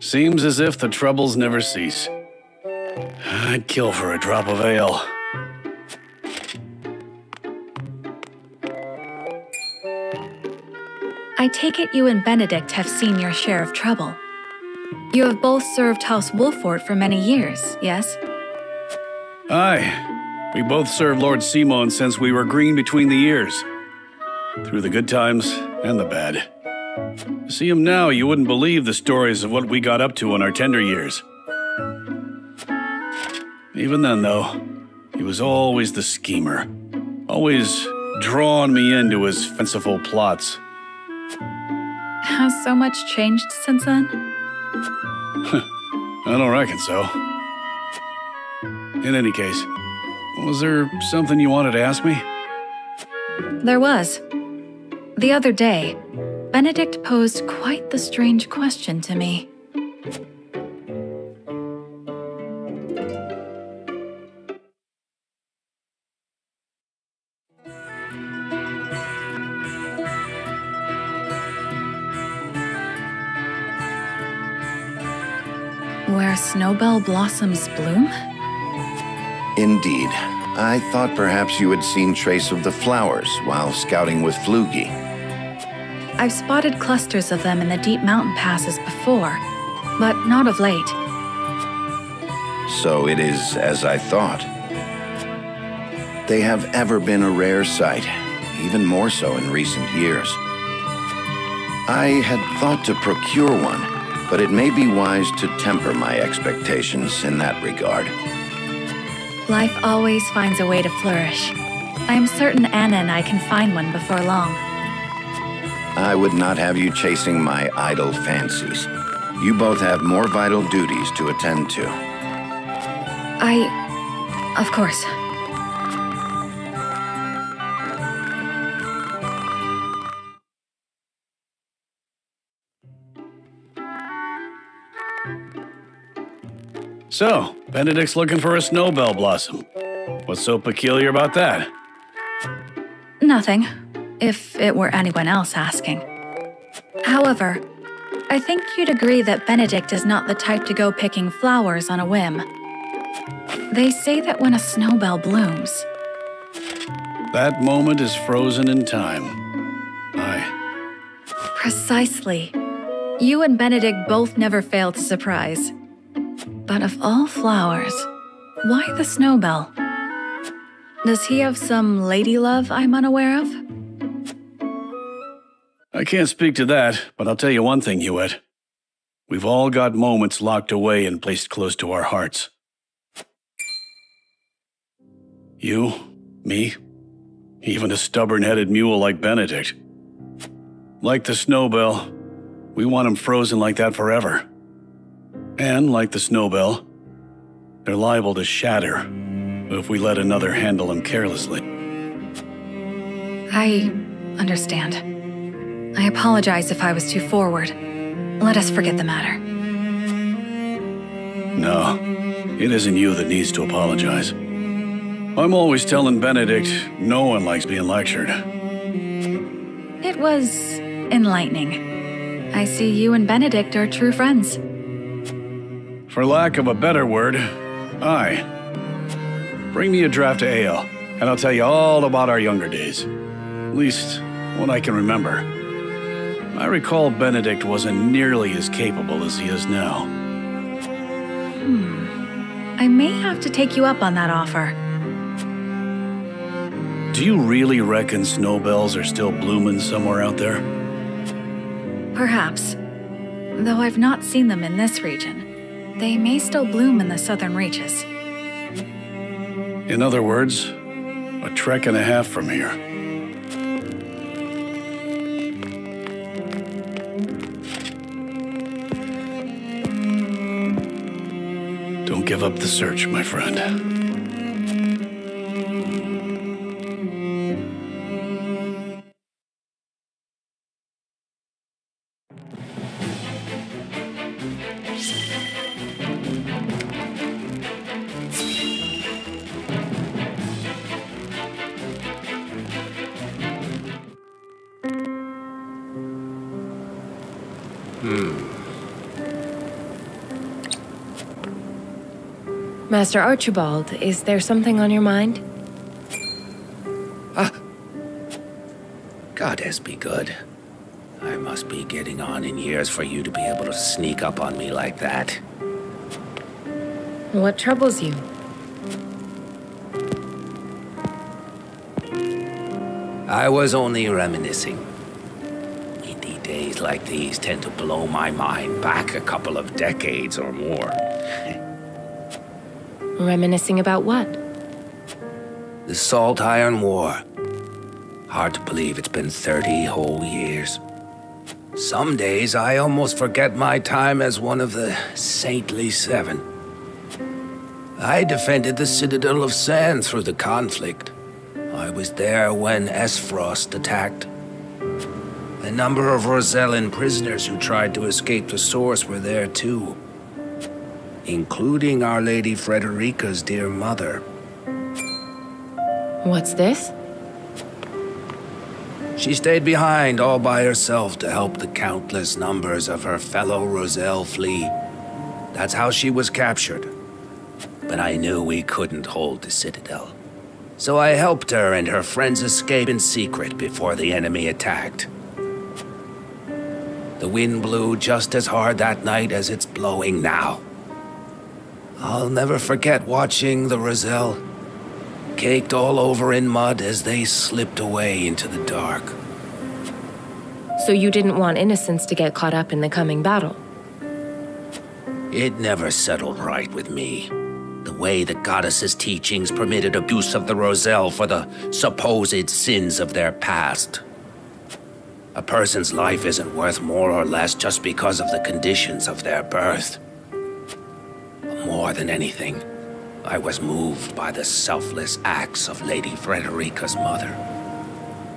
Seems as if the troubles never cease. I'd kill for a drop of ale. I take it you and Benedict have seen your share of trouble. You have both served House Wolffort for many years, yes? Aye. We both served Lord Simon since we were green between the ears. Through the good times and the bad. To see him now, you wouldn't believe the stories of what we got up to in our tender years. Even then, though, he was always the schemer. Always drawing me into his fanciful plots. Has so much changed since then? I don't reckon so. In any case, was there something you wanted to ask me? There was. The other day, Benedict posed quite the strange question to me. Where snowbell blossoms bloom? Indeed. I thought perhaps you had seen trace of the flowers while scouting with Flugy. I've spotted clusters of them in the deep mountain passes before, but not of late. So it is as I thought. They have ever been a rare sight, even more so in recent years. I had thought to procure one, but it may be wise to temper my expectations in that regard. Life always finds a way to flourish. I am certain Anna and I can find one before long. I would not have you chasing my idle fancies. You both have more vital duties to attend to. Of course. So, Benedict's looking for a snowbell blossom. What's so peculiar about that? Nothing, if it were anyone else asking. However, I think you'd agree that Benedict is not the type to go picking flowers on a whim. They say that when a snowbell blooms, that moment is frozen in time. Aye. Precisely. You and Benedict both never fail to surprise. But of all flowers, why the snowbell? Does he have some lady love I'm unaware of? I can't speak to that, but I'll tell you one thing, Hewitt. We've all got moments locked away and placed close to our hearts. You, me, even a stubborn-headed mule like Benedict. Like the snowbell, we want him frozen like that forever. And, like the snowbell, they're liable to shatter if we let another handle them carelessly. I understand. I apologize if I was too forward. Let us forget the matter. No, it isn't you that needs to apologize. I'm always telling Benedict no one likes being lectured. It was enlightening. I see you and Benedict are true friends. For lack of a better word, aye. Bring me a draft of ale, and I'll tell you all about our younger days. At least, what I can remember. I recall Benedict wasn't nearly as capable as he is now. I may have to take you up on that offer. Do you really reckon snowbells are still blooming somewhere out there? Perhaps. Though I've not seen them in this region. They may still bloom in the southern reaches. In other words, a trek and a half from here. Don't give up the search, my friend. Master Archibald, is there something on your mind? Goddess be good. I must be getting on in years for you to be able to sneak up on me like that. What troubles you? I was only reminiscing. Windy days like these tend to blow my mind back a couple of decades or more. Reminiscing about what? The Salt Iron War. Hard to believe it's been 30 whole years. Some days I almost forget my time as one of the Saintly Seven. I defended the Citadel of Sand through the conflict. I was there when Aesfrost attacked. A number of Rosellan prisoners who tried to escape the source were there too, including Our Lady Frederica's dear mother. What's this? She stayed behind all by herself to help the countless numbers of her fellow Roselle flee. That's how she was captured. But I knew we couldn't hold the Citadel. So I helped her and her friends escape in secret before the enemy attacked. The wind blew just as hard that night as it's blowing now. I'll never forget watching the Roselle, caked all over in mud as they slipped away into the dark. So you didn't want innocents to get caught up in the coming battle? It never settled right with me. The way the goddess's teachings permitted abuse of the Roselle for the supposed sins of their past. A person's life isn't worth more or less just because of the conditions of their birth. More than anything, I was moved by the selfless acts of Lady Frederica's mother.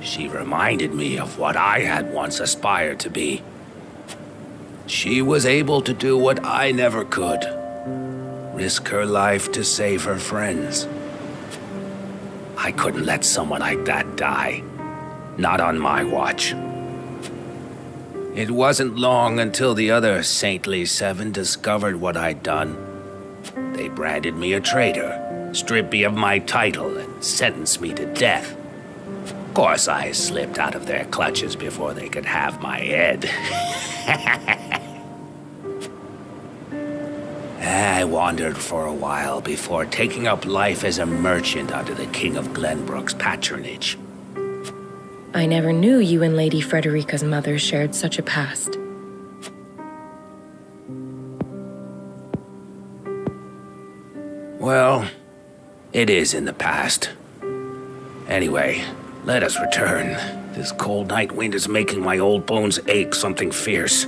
She reminded me of what I had once aspired to be. She was able to do what I never could. Risk her life to save her friends. I couldn't let someone like that die. Not on my watch. It wasn't long until the other Saintly Seven discovered what I'd done. They branded me a traitor, stripped me of my title, and sentenced me to death. Of course, I slipped out of their clutches before they could have my head. I wandered for a while before taking up life as a merchant under the King of Glenbrook's patronage. I never knew you and Lady Frederica's mother shared such a past. Well, it is in the past. Anyway, let us return. This cold night wind is making my old bones ache something fierce.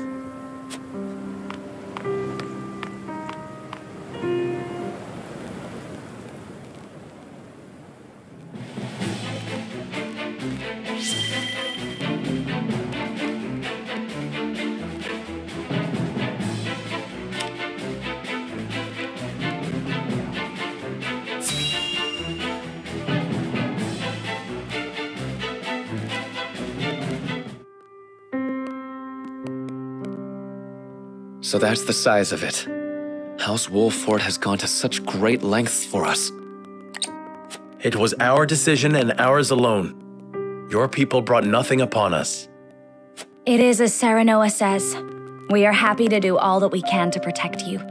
So that's the size of it. House Wolffort has gone to such great lengths for us. It was our decision and ours alone. Your people brought nothing upon us. It is as Serenoa says. We are happy to do all that we can to protect you.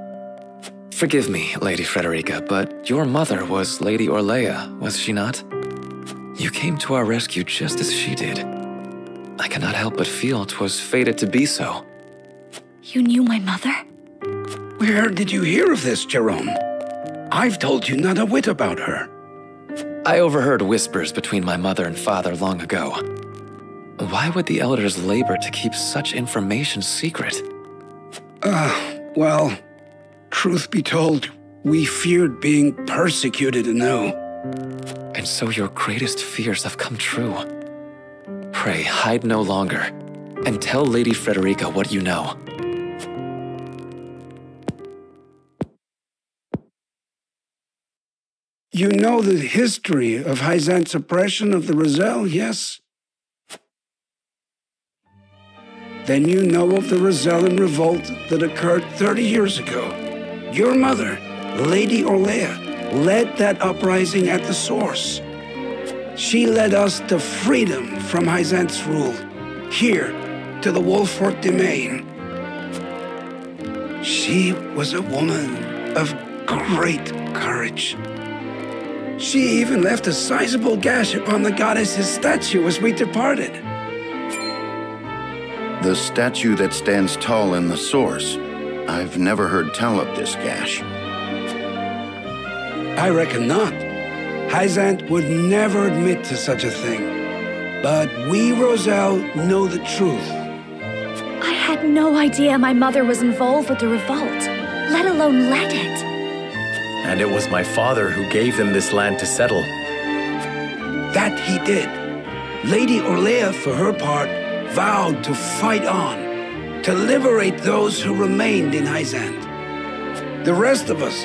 Forgive me, Lady Frederica, but your mother was Lady Orlaea, was she not? You came to our rescue just as she did. I cannot help but feel 'twas fated to be so. You knew my mother? Where did you hear of this, Jerome? I've told you not a whit about her. I overheard whispers between my mother and father long ago. Why would the elders labor to keep such information secret? Well, truth be told, we feared being persecuted anew. And so your greatest fears have come true. Pray, hide no longer, and tell Lady Frederica what you know. You know the history of Hyzante's oppression of the Roselle, yes? Then you know of the Rosellan revolt that occurred 30 years ago. Your mother, Lady Orlaea led that uprising at the source. She led us to freedom from Hyzante's rule, here to the Wolffort domain. She was a woman of great courage. She even left a sizable gash upon the goddess's statue as we departed. The statue that stands tall in the source. I've never heard tell of this gash. I reckon not. Hyzante would never admit to such a thing. But we, Roselle, know the truth. I had no idea my mother was involved with the revolt, let alone led it. And it was my father who gave them this land to settle. That he did. Lady Orlaea, for her part, vowed to fight on, to liberate those who remained in Hyzante. The rest of us,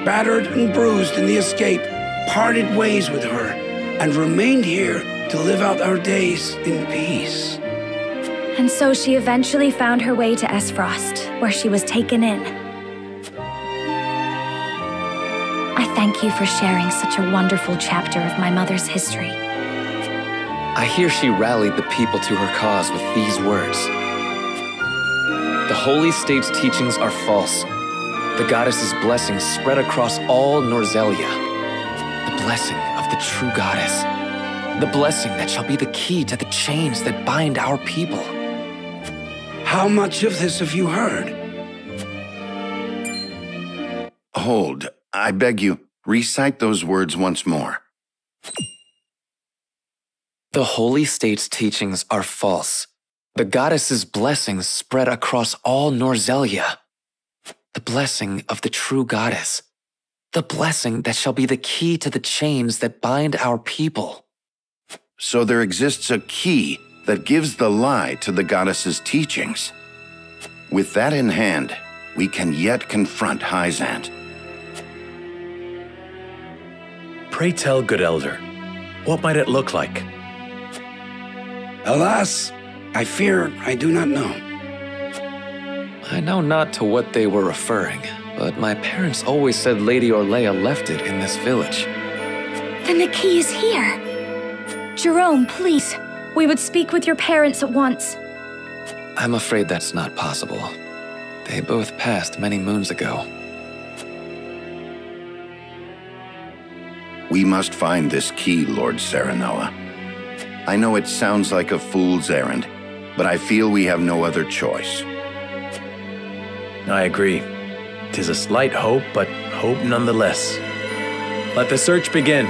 battered and bruised in the escape, parted ways with her and remained here to live out our days in peace. And so she eventually found her way to Aesfrost, where she was taken in. I thank you for sharing such a wonderful chapter of my mother's history. I hear she rallied the people to her cause with these words. The Holy State's teachings are false. The goddess's blessings spread across all Norzelia. The blessing of the true goddess. The blessing that shall be the key to the chains that bind our people. How much of this have you heard? Hold, I beg you, recite those words once more. The Holy State's teachings are false. The goddess's blessings spread across all Norzelia. The blessing of the true goddess. The blessing that shall be the key to the chains that bind our people. So there exists a key that gives the lie to the goddess's teachings. With that in hand, we can yet confront Hyzante. Pray tell, good elder, what might it look like? Alas, I fear I do not know. I know not to what they were referring, but my parents always said Lady Orlaea left it in this village. Then the key is here. Jerome, please. We would speak with your parents at once. I'm afraid that's not possible. They both passed many moons ago. We must find this key, Lord Serenoa. I know it sounds like a fool's errand, but I feel we have no other choice. I agree. 'Tis a slight hope, but hope nonetheless. Let the search begin.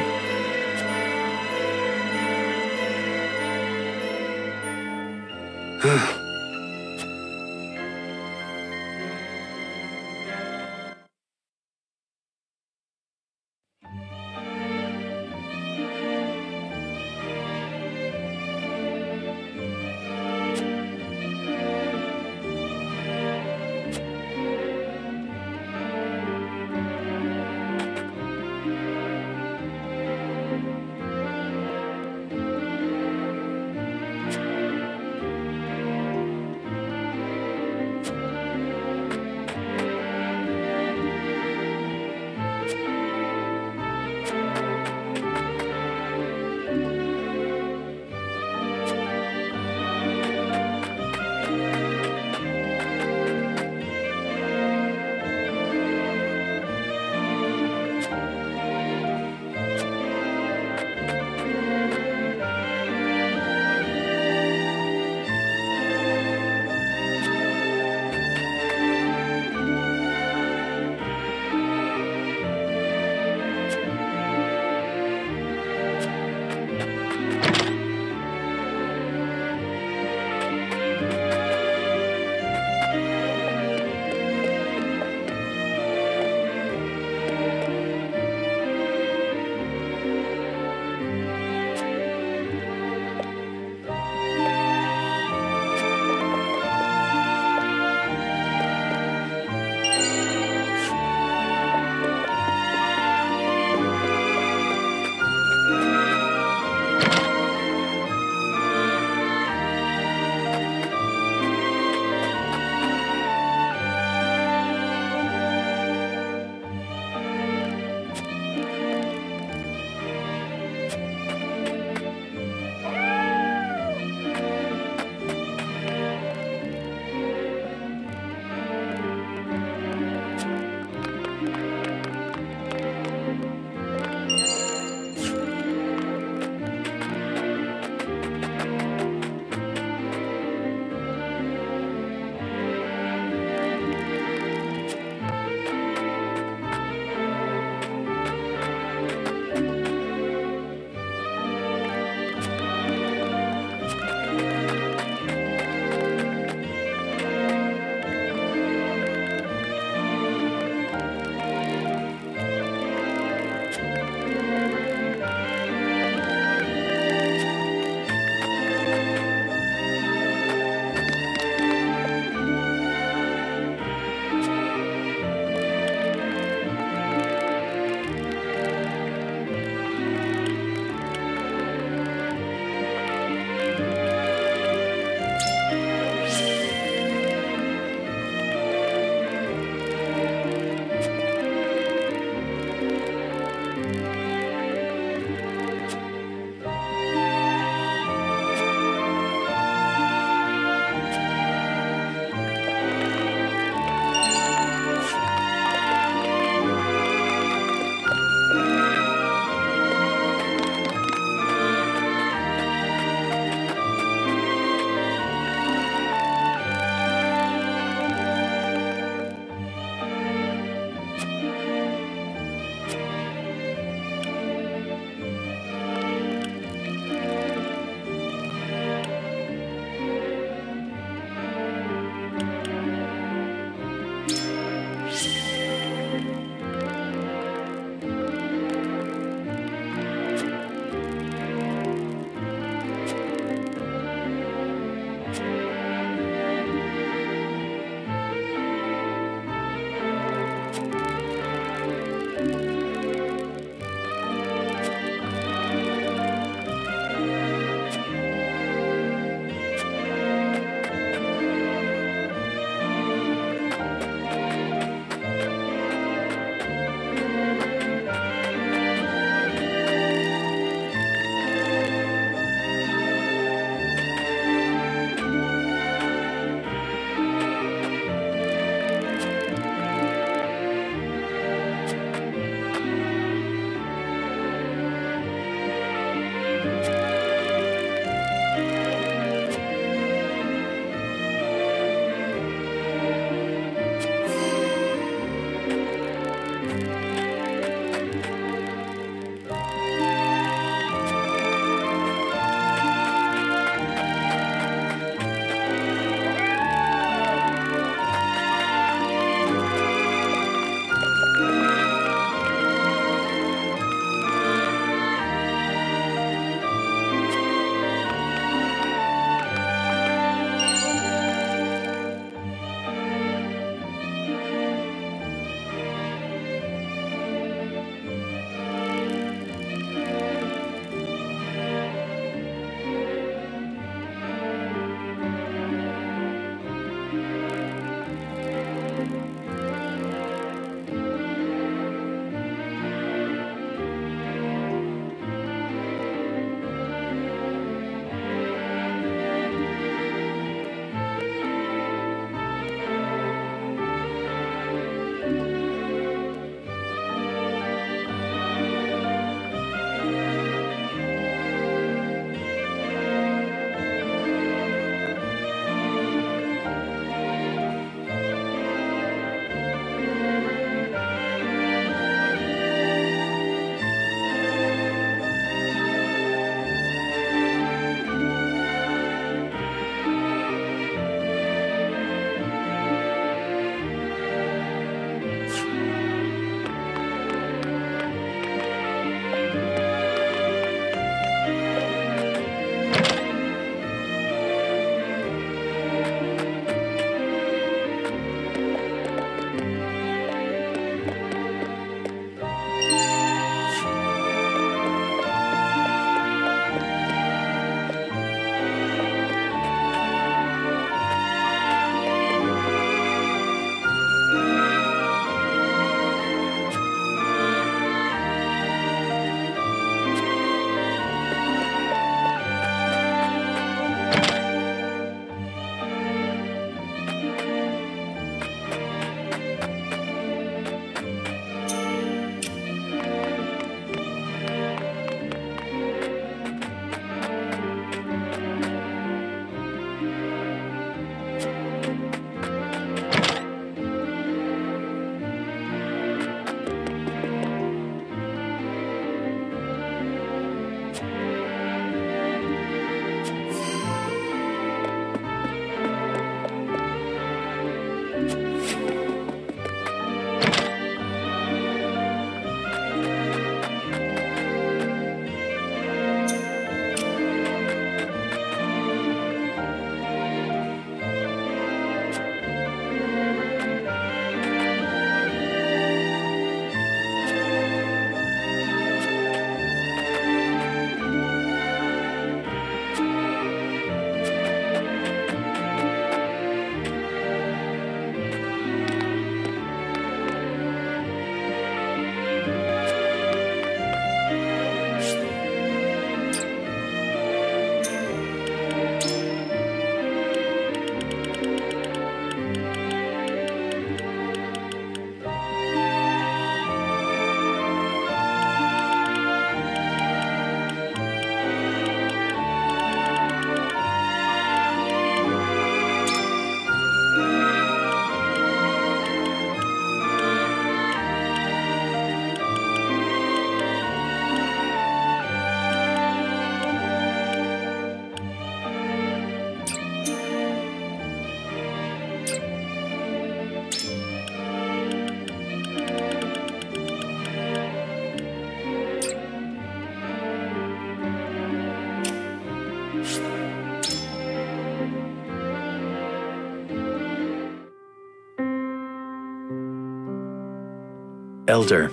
Elder,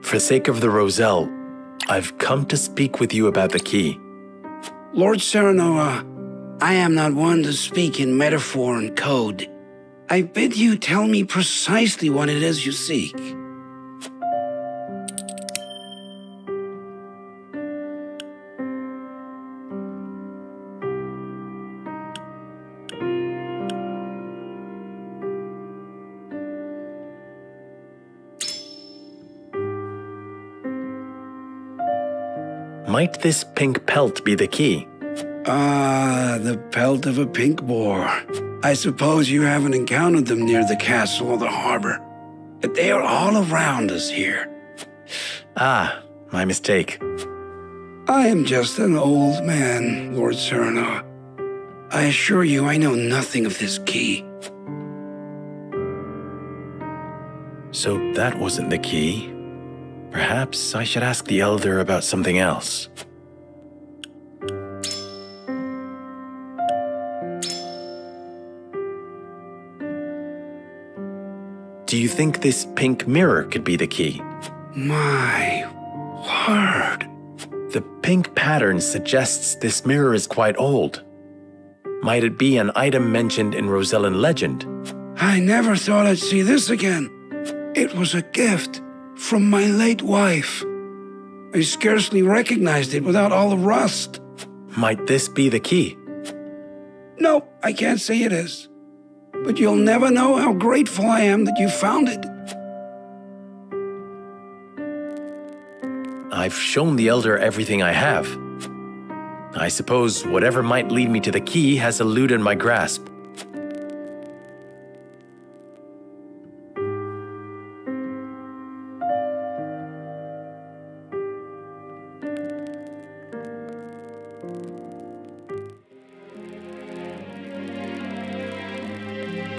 for the sake of the Roselle, I've come to speak with you about the key. Lord Serenoa, I am not one to speak in metaphor and code. I bid you tell me precisely what it is you seek. Might this pink pelt be the key? Ah, the pelt of a pink boar. I suppose you haven't encountered them near the castle or the harbor, but they are all around us here. Ah, my mistake. I am just an old man, Lord Serenoa. I assure you I know nothing of this key. So that wasn't the key. Perhaps I should ask the Elder about something else. Do you think this pink mirror could be the key? My word. The pink pattern suggests this mirror is quite old. Might it be an item mentioned in Rosellan legend? I never thought I'd see this again. It was a gift from my late wife. I scarcely recognized it without all the rust. Might this be the key? No, I can't say it is. But you'll never know how grateful I am that you found it. I've shown the Elder everything I have. I suppose whatever might lead me to the key has eluded my grasp.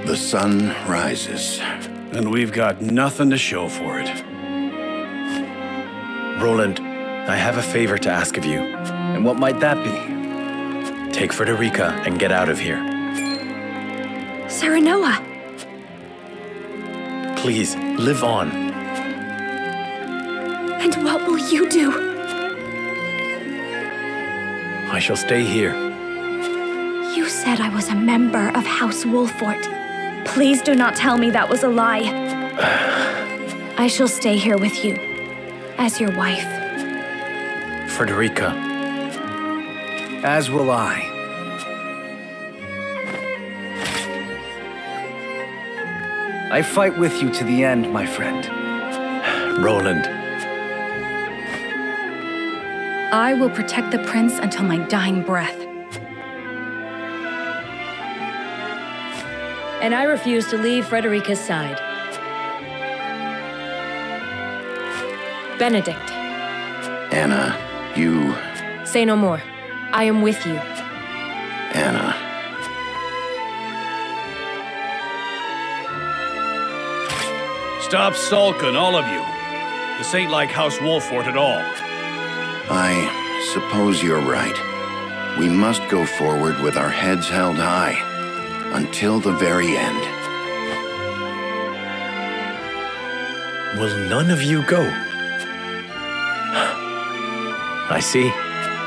The sun rises. And we've got nothing to show for it. Roland, I have a favor to ask of you. And what might that be? Take Frederica and get out of here. Serenoa! Please, live on. And what will you do? I shall stay here. You said I was a member of House Wolffort. Please do not tell me that was a lie. I shall stay here with you, as your wife. Frederica. As will I. I fight with you to the end, my friend. Roland. I will protect the prince until my dying breath. And I refuse to leave Frederica's side. Benedict. Anna, you... Say no more. I am with you. Anna. Stop sulking, all of you. This ain't like House Wolffort at all. I suppose you're right. We must go forward with our heads held high. Until the very end. Will none of you go? I see.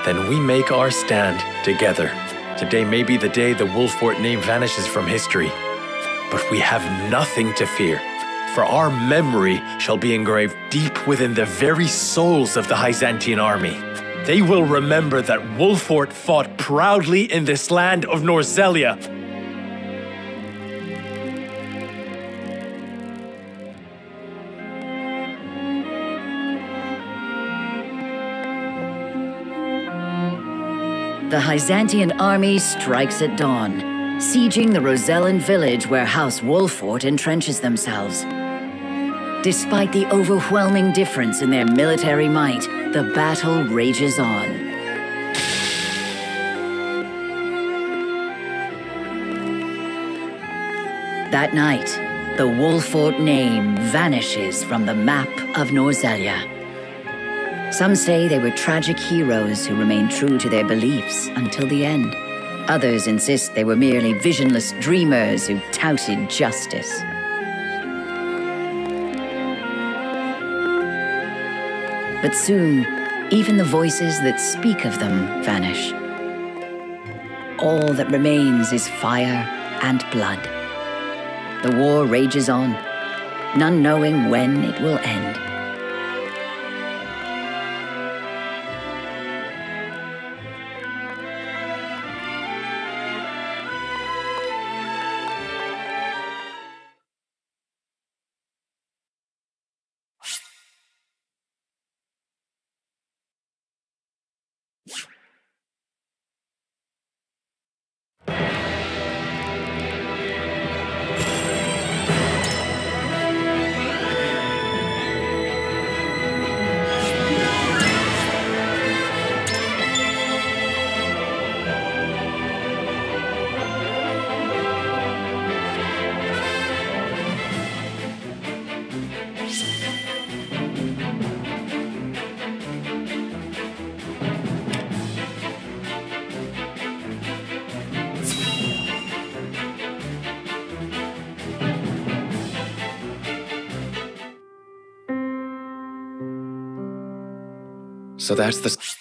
Then we make our stand together. Today may be the day the Wolffort name vanishes from history. But we have nothing to fear, for our memory shall be engraved deep within the very souls of the Hyzantean army. They will remember that Wolffort fought proudly in this land of Norzelia. The Hyzantean army strikes at dawn, sieging the Rosellan village where House Wolffort entrenches themselves. Despite the overwhelming difference in their military might, the battle rages on. That night, the Wolffort name vanishes from the map of Norzelia. Some say they were tragic heroes who remained true to their beliefs until the end. Others insist they were merely visionless dreamers who touted justice. But soon, even the voices that speak of them vanish. All that remains is fire and blood. The war rages on, none knowing when it will end. So that's the...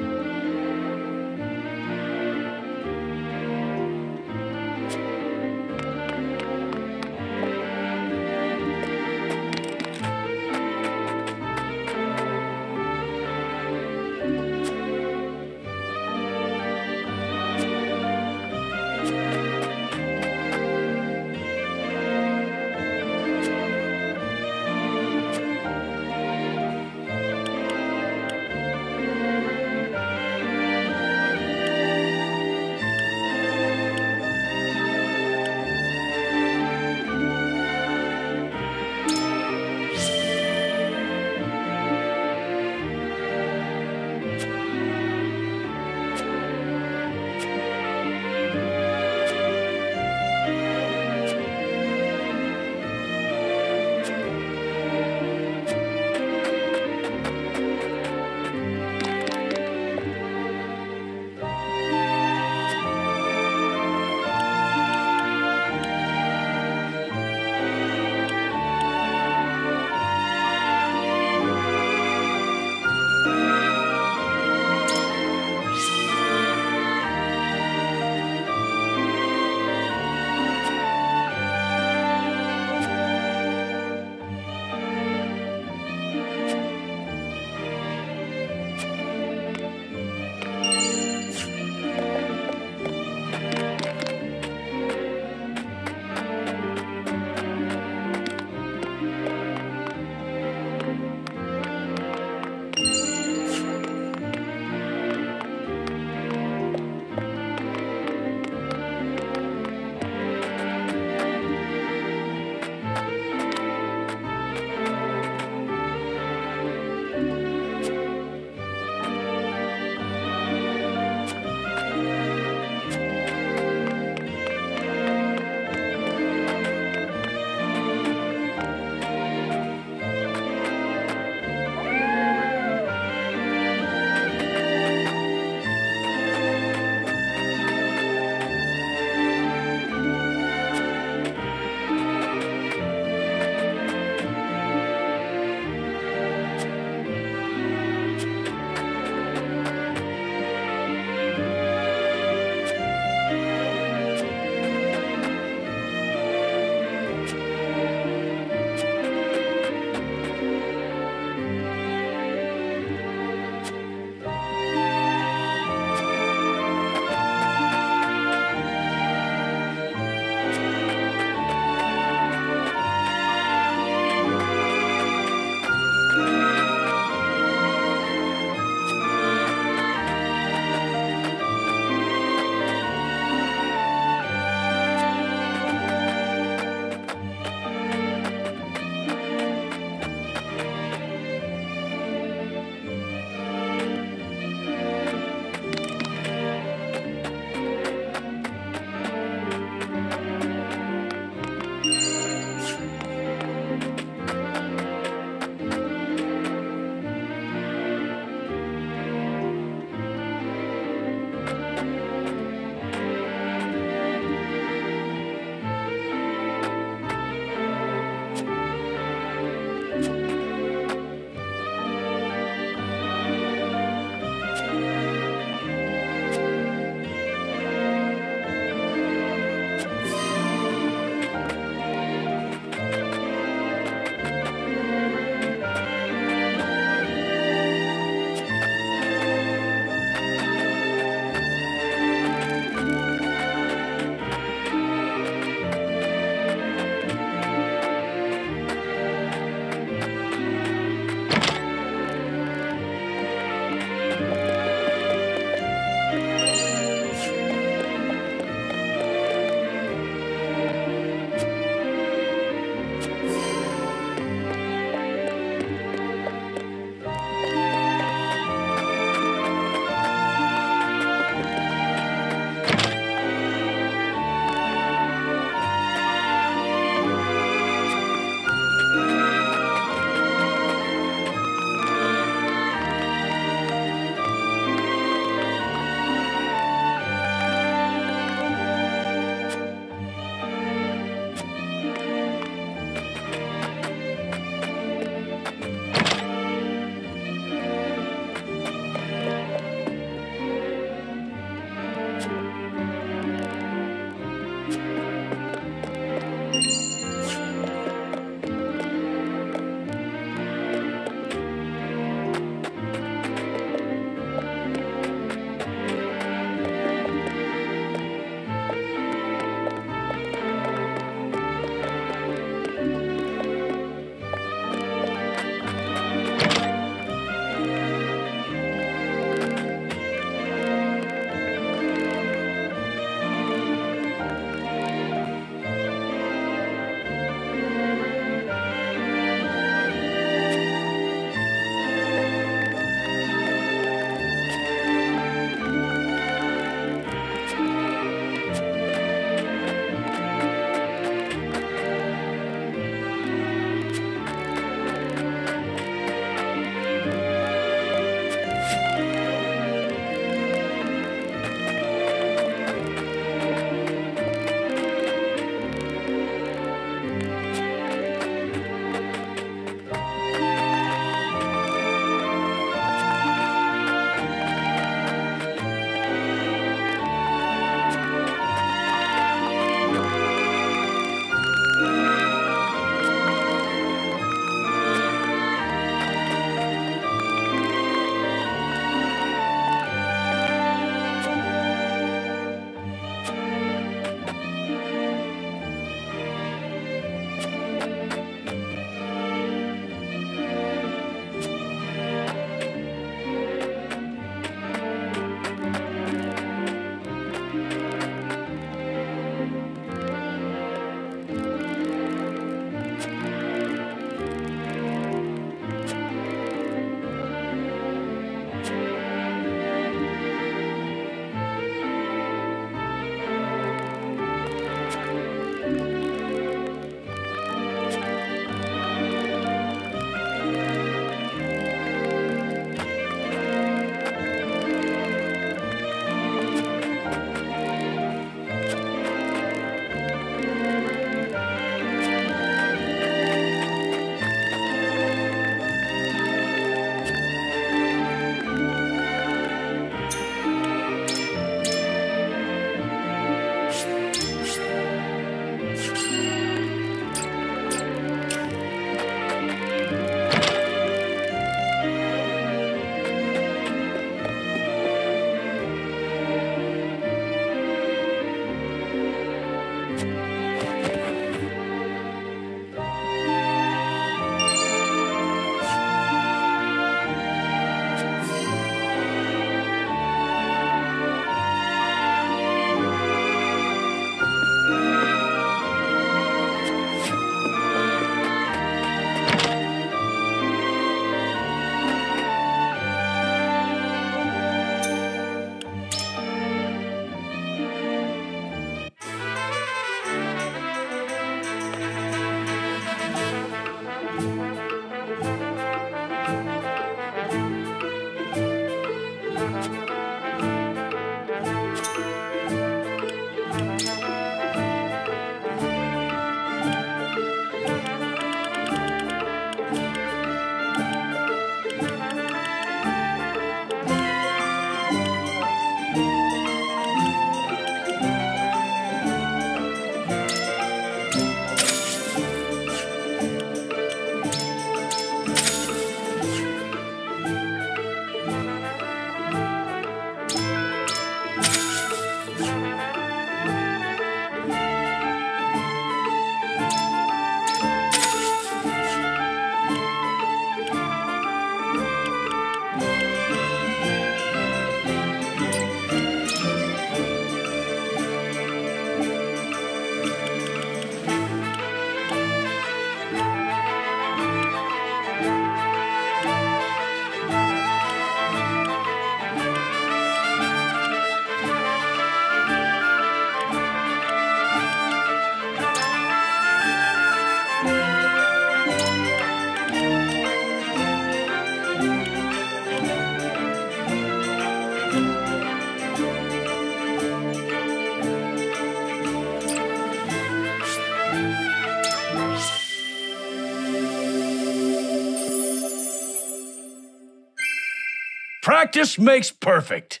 Practice makes perfect.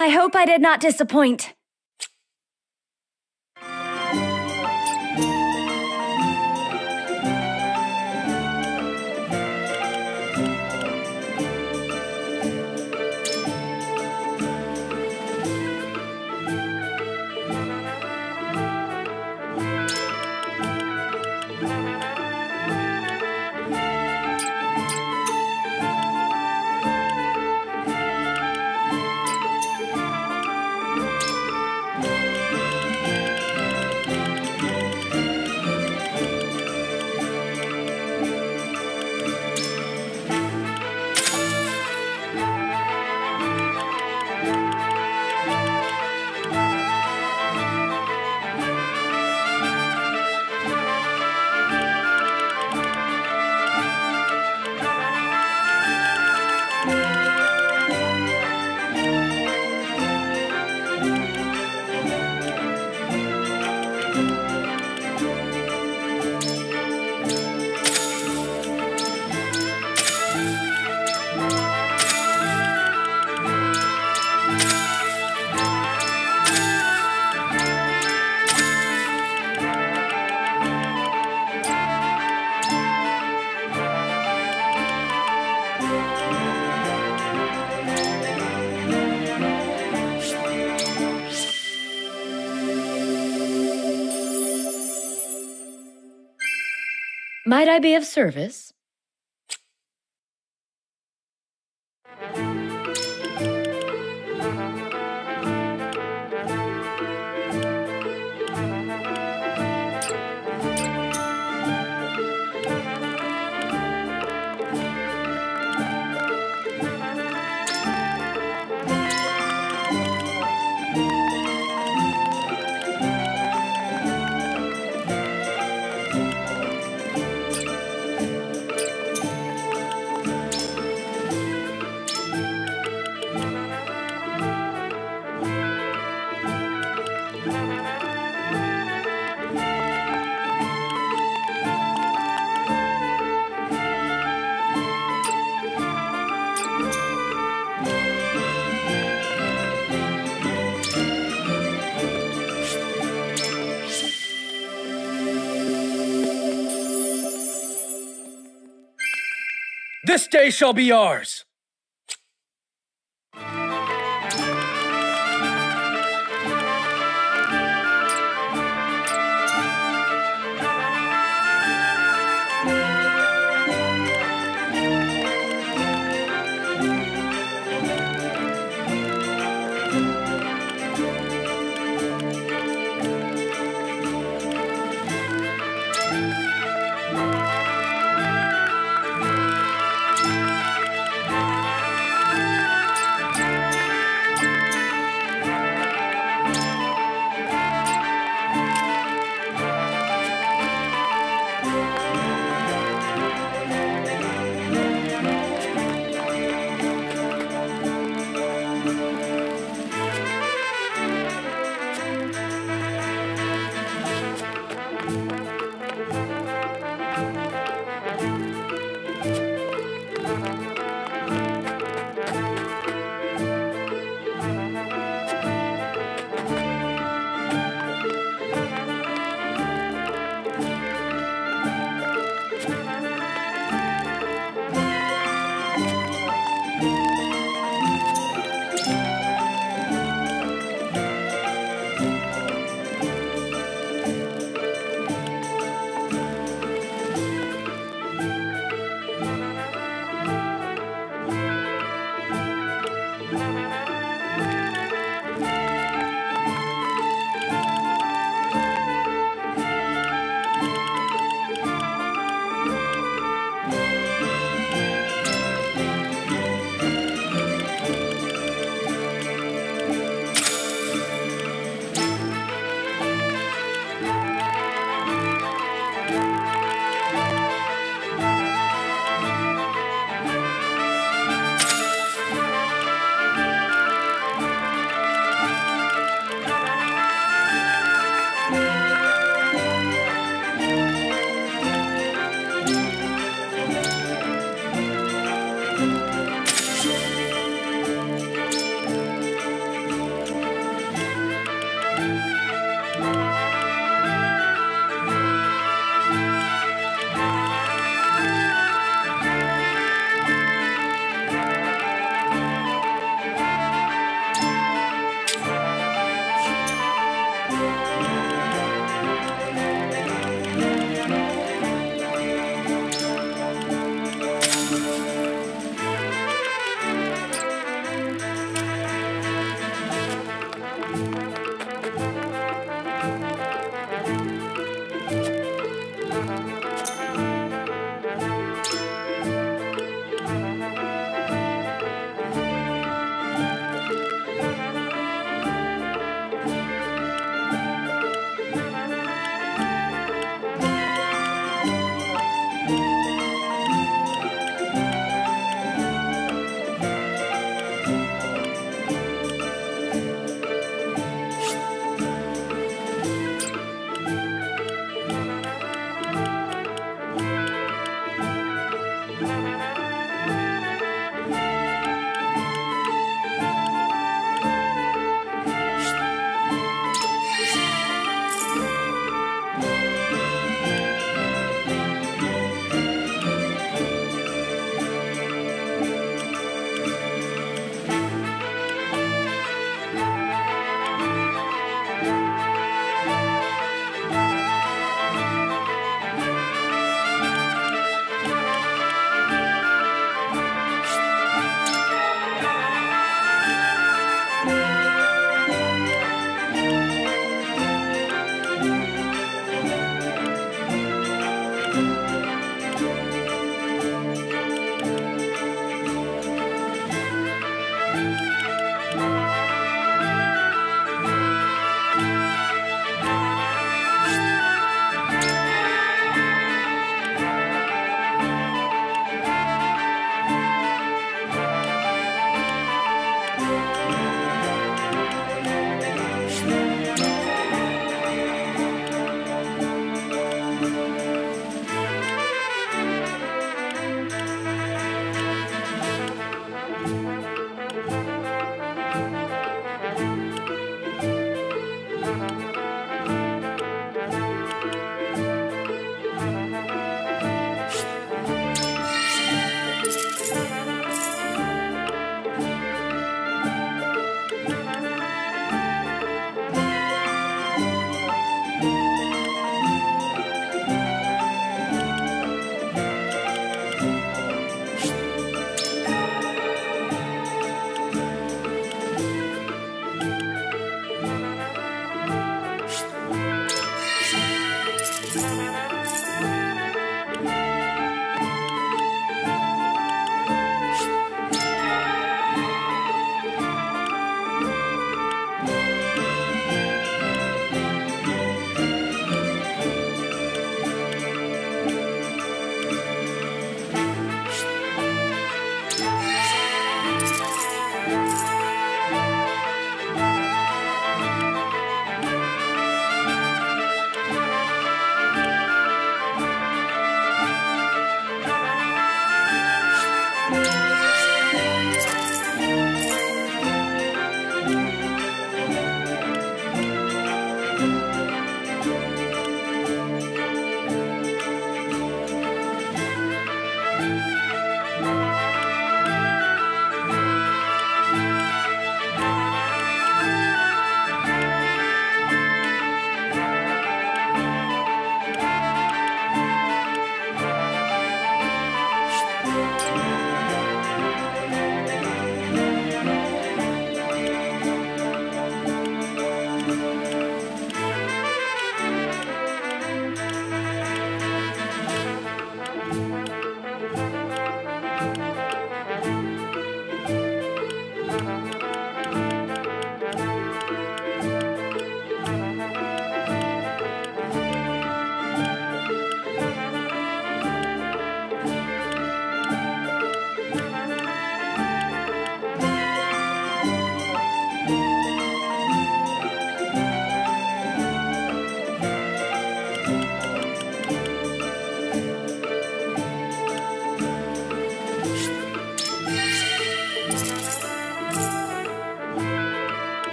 I hope I did not disappoint. Might I be of service? This day shall be ours!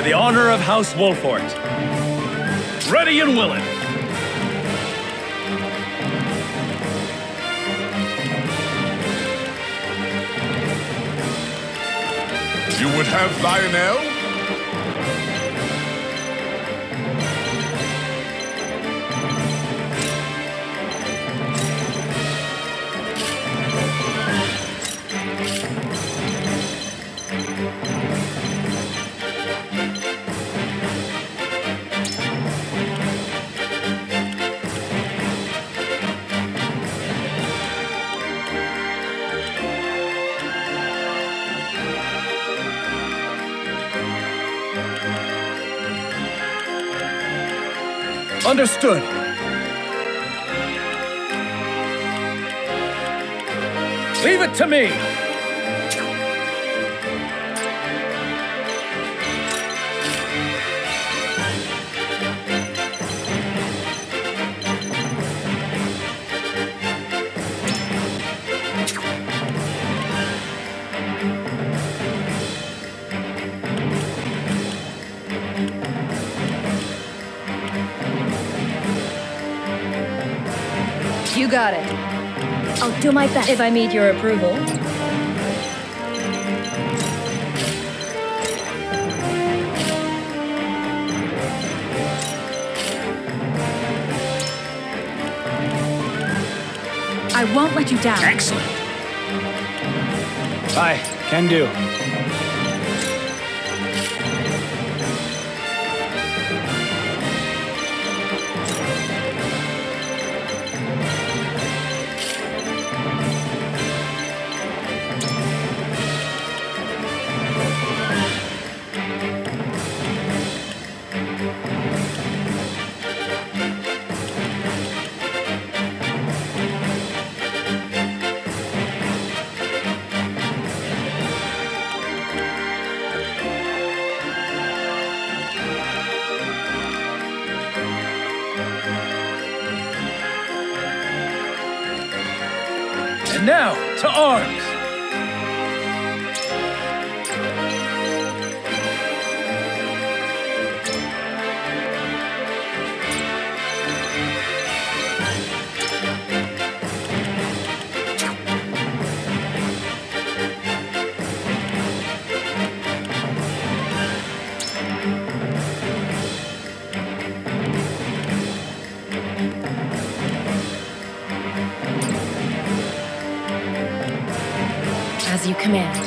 the honor of House Wolffort. Ready and willing. You would have Lionel? Understood. Leave it to me. You got it. I'll do my best. If I meet your approval. I won't let you down. Excellent. Aye, can do. And now, to arms! As you command.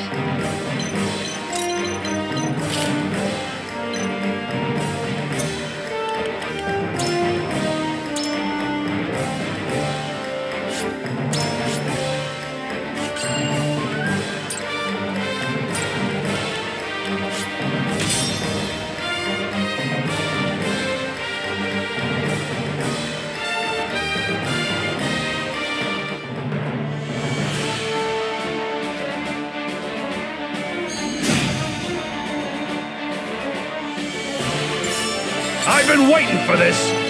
I've been waiting for this!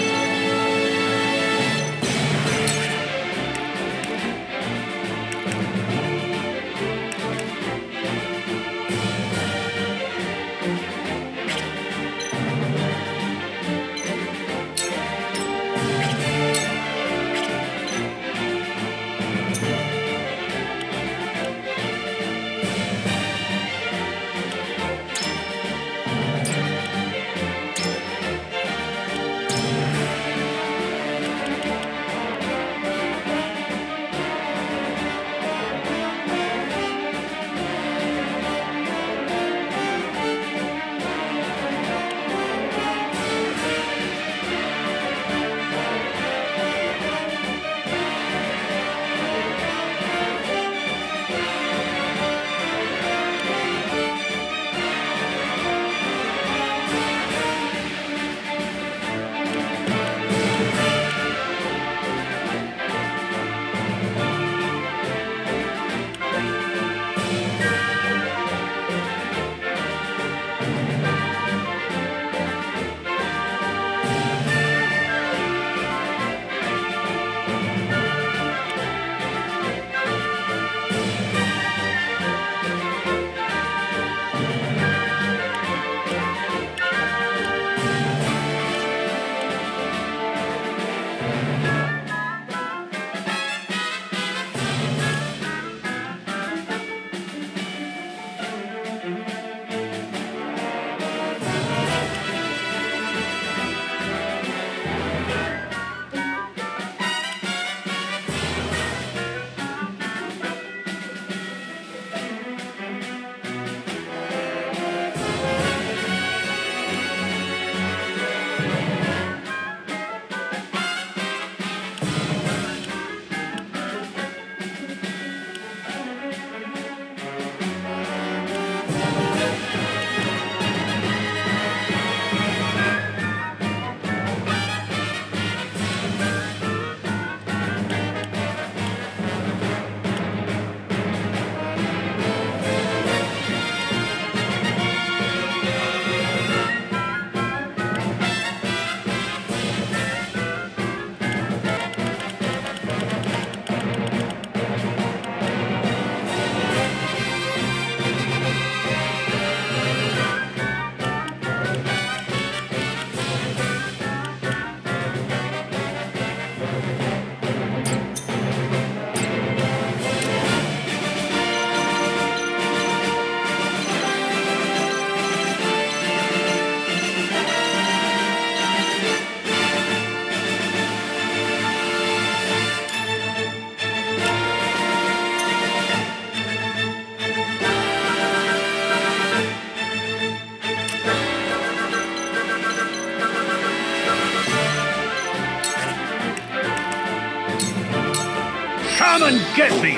Come and get me!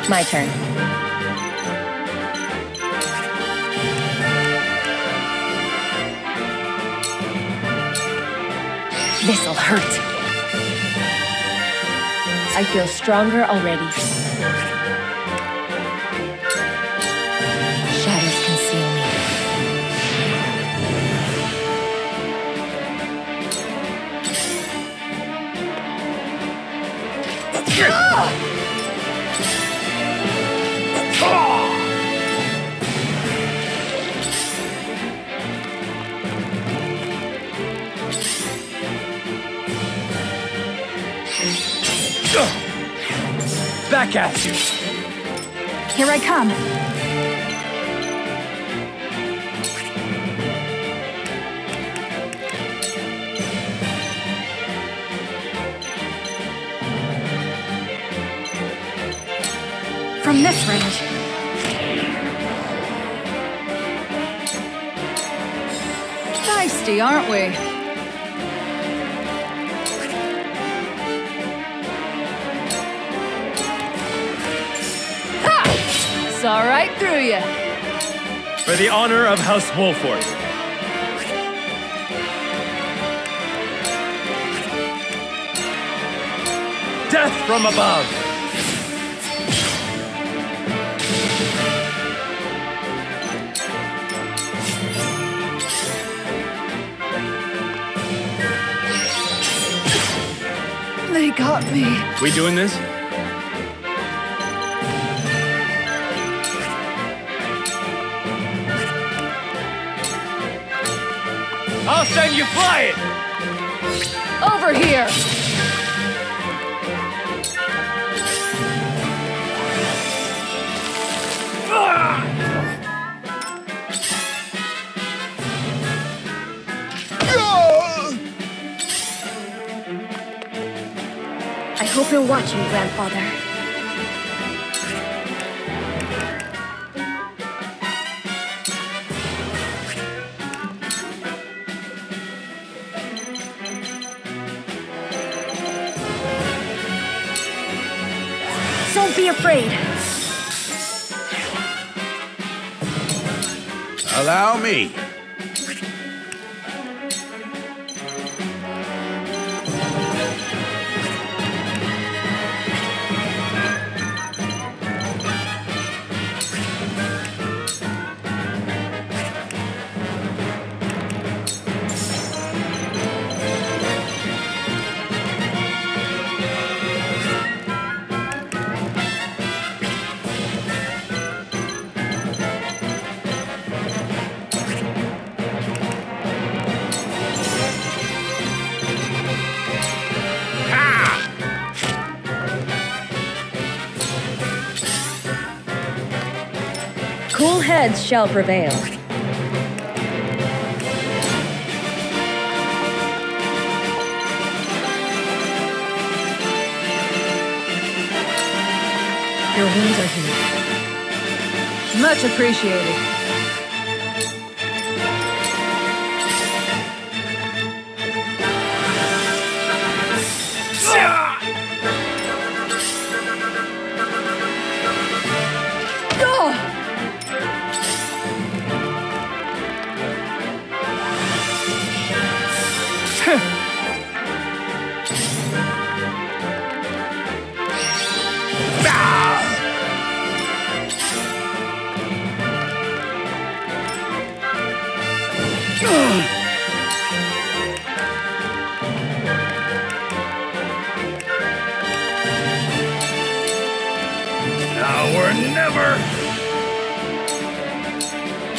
My turn. This'll hurt. I feel stronger already. Shadows conceal me. Back at you! Here I come. From this range. Feisty, aren't we? Saw right through you. For the honor of House Wolffort. Death from above! They got me. We doing this? I'll send you flying! Over here! I hope you're watching, Grandfather. Don't be afraid. Allow me. Cool heads shall prevail. Your wounds are healed. Much appreciated.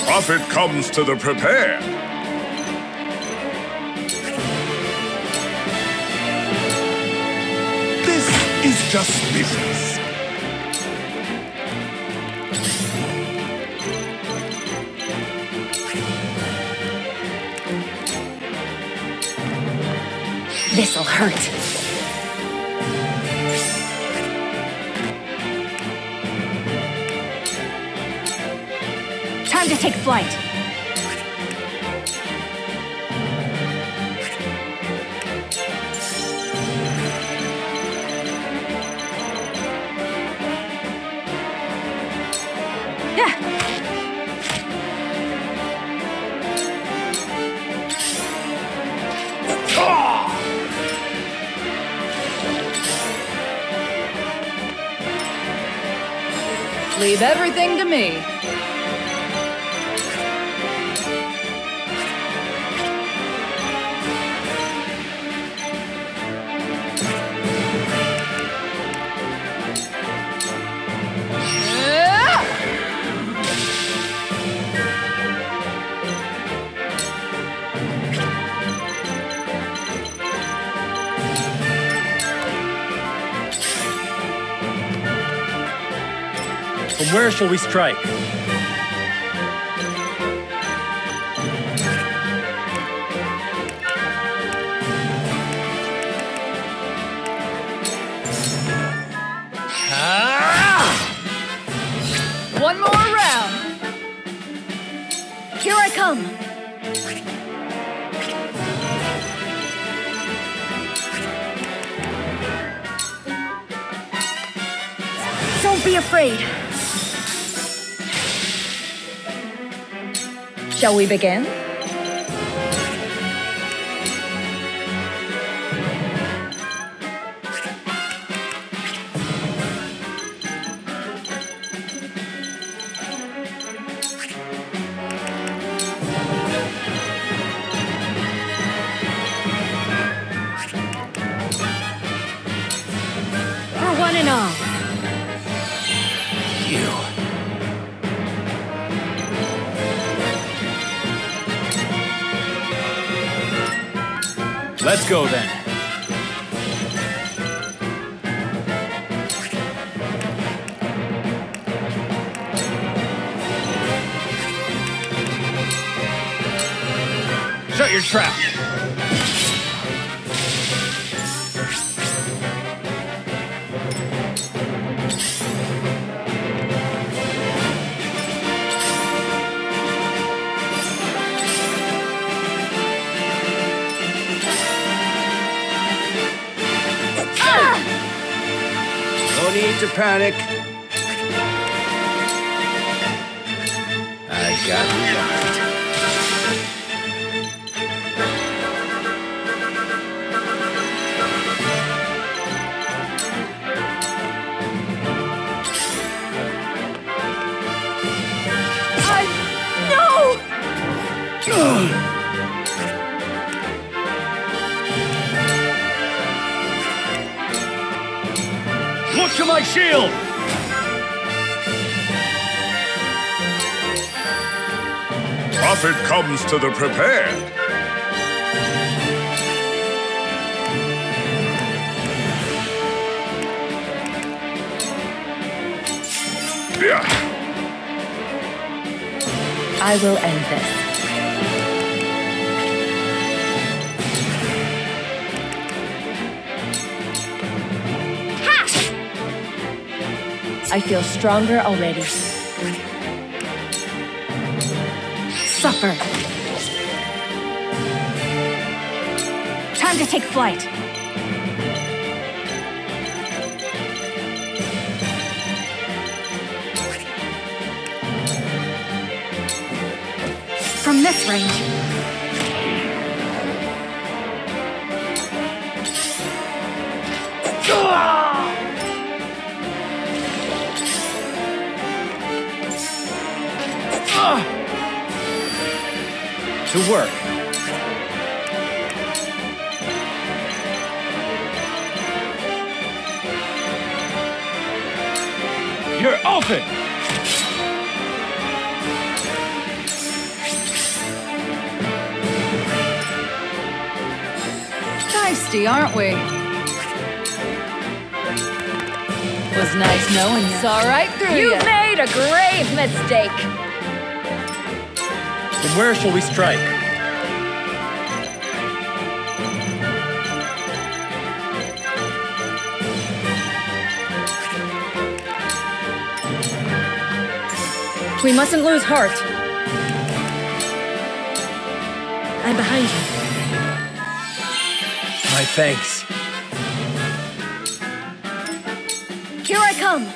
Profit comes to the prepared. This is just business. This'll hurt. Time to take flight. Leave everything to me. From where shall we strike? One more round. Here I come. Don't be afraid. Shall we begin? For one and all. Let's go then. Shut your trap. No need to panic. I got you right. Look to my shield! Prophet comes to the prepared. I will end this. I feel stronger already. Suffer. Time to take flight. From this range. To work. You're open! Feisty, aren't we? Was nice knowing you. Saw right through you. You've made a grave mistake. From where shall we strike? We mustn't lose heart. I'm behind you. My thanks. Here I come.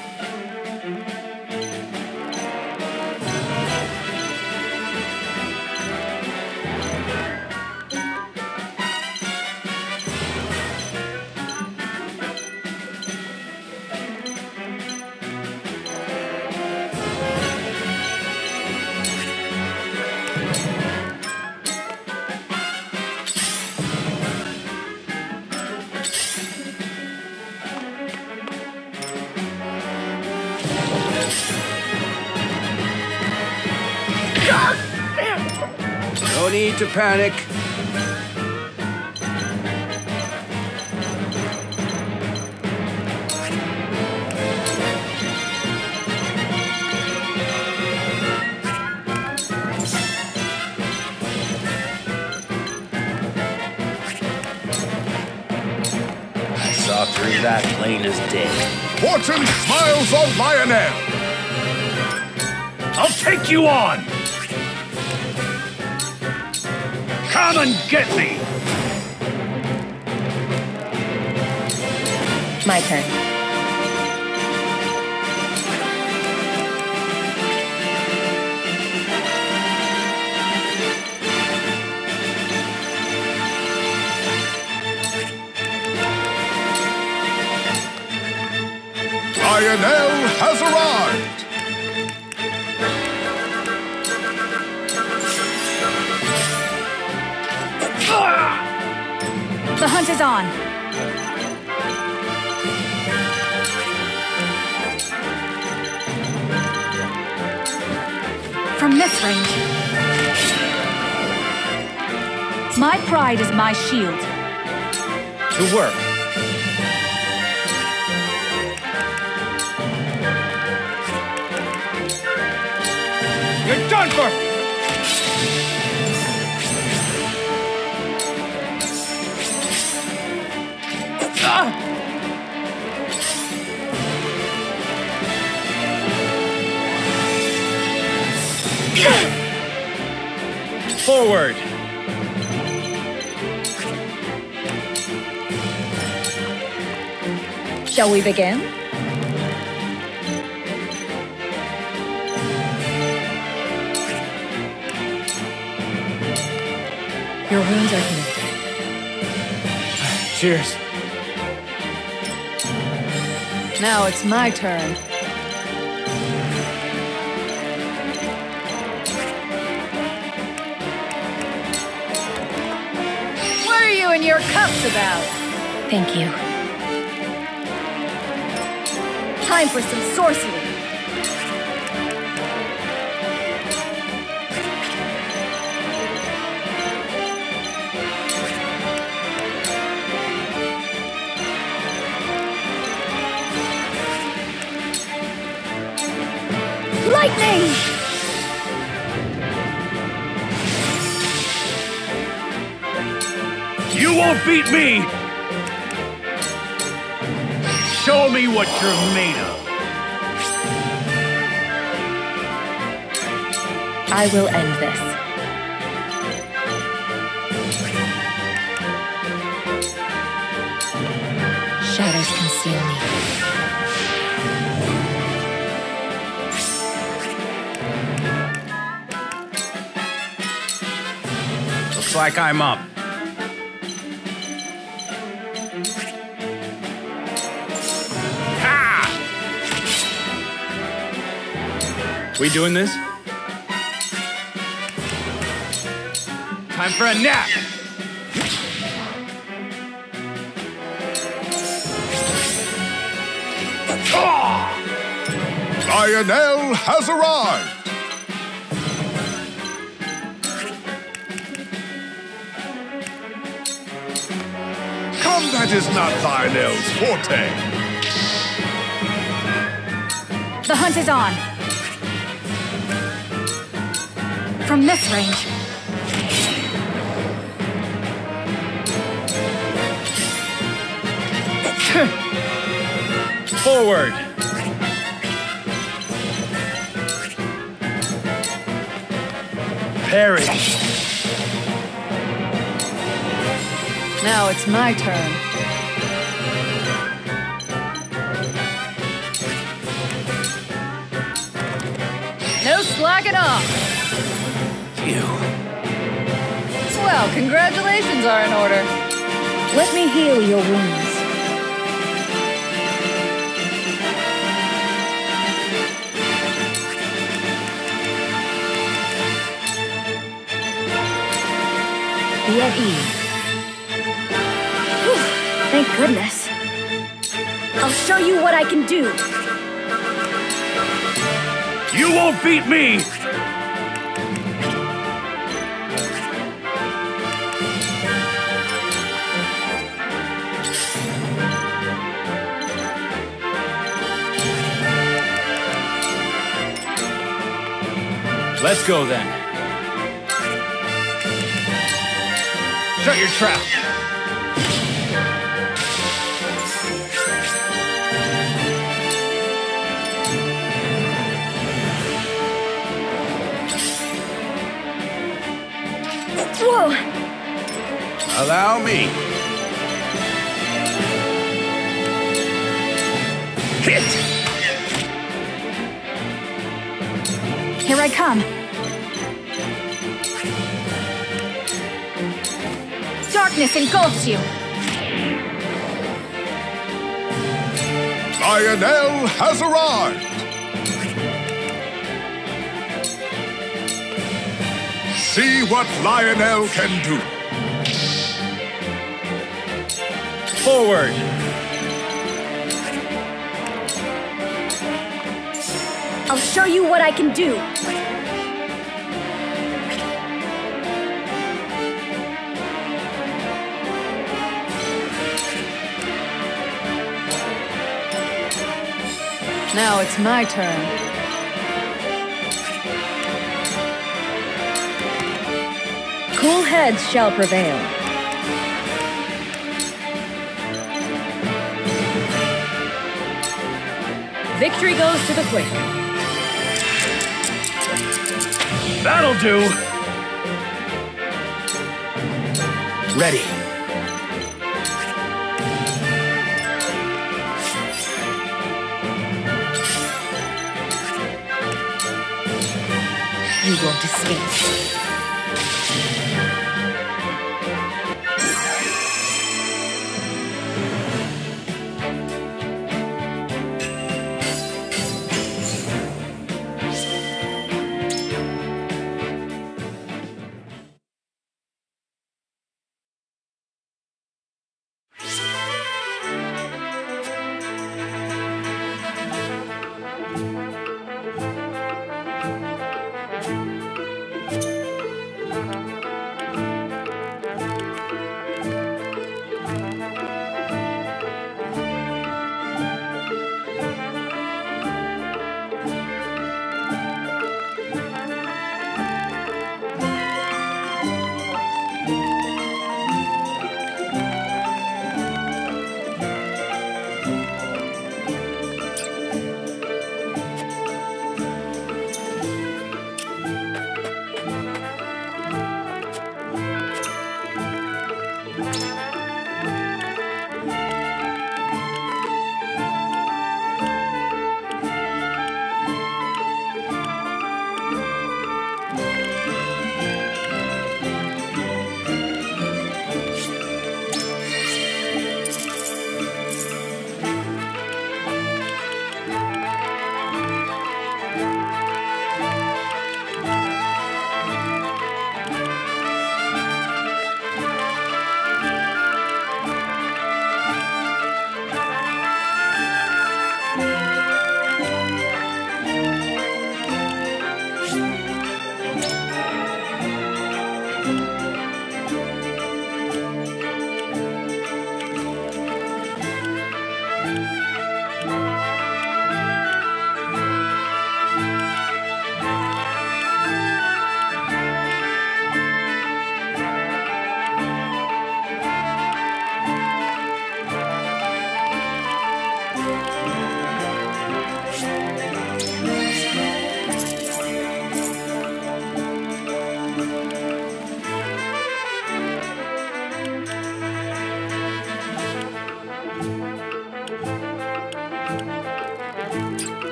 need to panic. Saw through that plain as day. Fortune smiles on Lionel! I'll take you on! Come and get me! My turn. Lionel has arrived! The hunt is on. From this range. My pride is my shield. To work. You're done for! Forward! Shall we begin? Your wounds are healed. Cheers. Now it's my turn. What are you and your cups about? Thank you. Time for some sorcery. Lightning! You won't beat me! Show me what you're made of. I will end this. Shadows conceal me. Looks like I'm up. We doing this? Time for a nap! Lionel has arrived! Combat is not Lionel's forte! The hunt is on. From this range. Forward! Perish! Now it's my turn. No slacking off. Phew. Well, congratulations are in order. Let me heal your wounds. Be at ease. Whew, thank goodness. I'll show you what I can do. You won't beat me! Let's go then. Shut your trap. Whoa! Allow me. Hit! Here I come. Darkness engulfs you. Lionel has arrived! See what Lionel can do! Forward! I'll show you what I can do. Now it's my turn. Cool heads shall prevail. Victory goes to the quick. That'll do! Ready. You won't escape.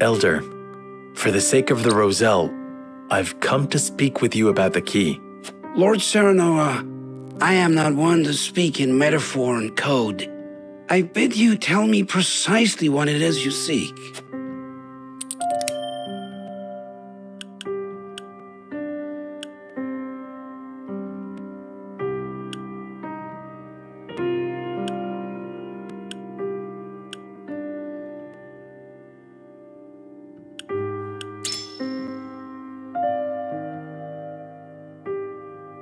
Elder, for the sake of the Roselle, I've come to speak with you about the key. Lord Serenoa, I am not one to speak in metaphor and code. I bid you tell me precisely what it is you seek.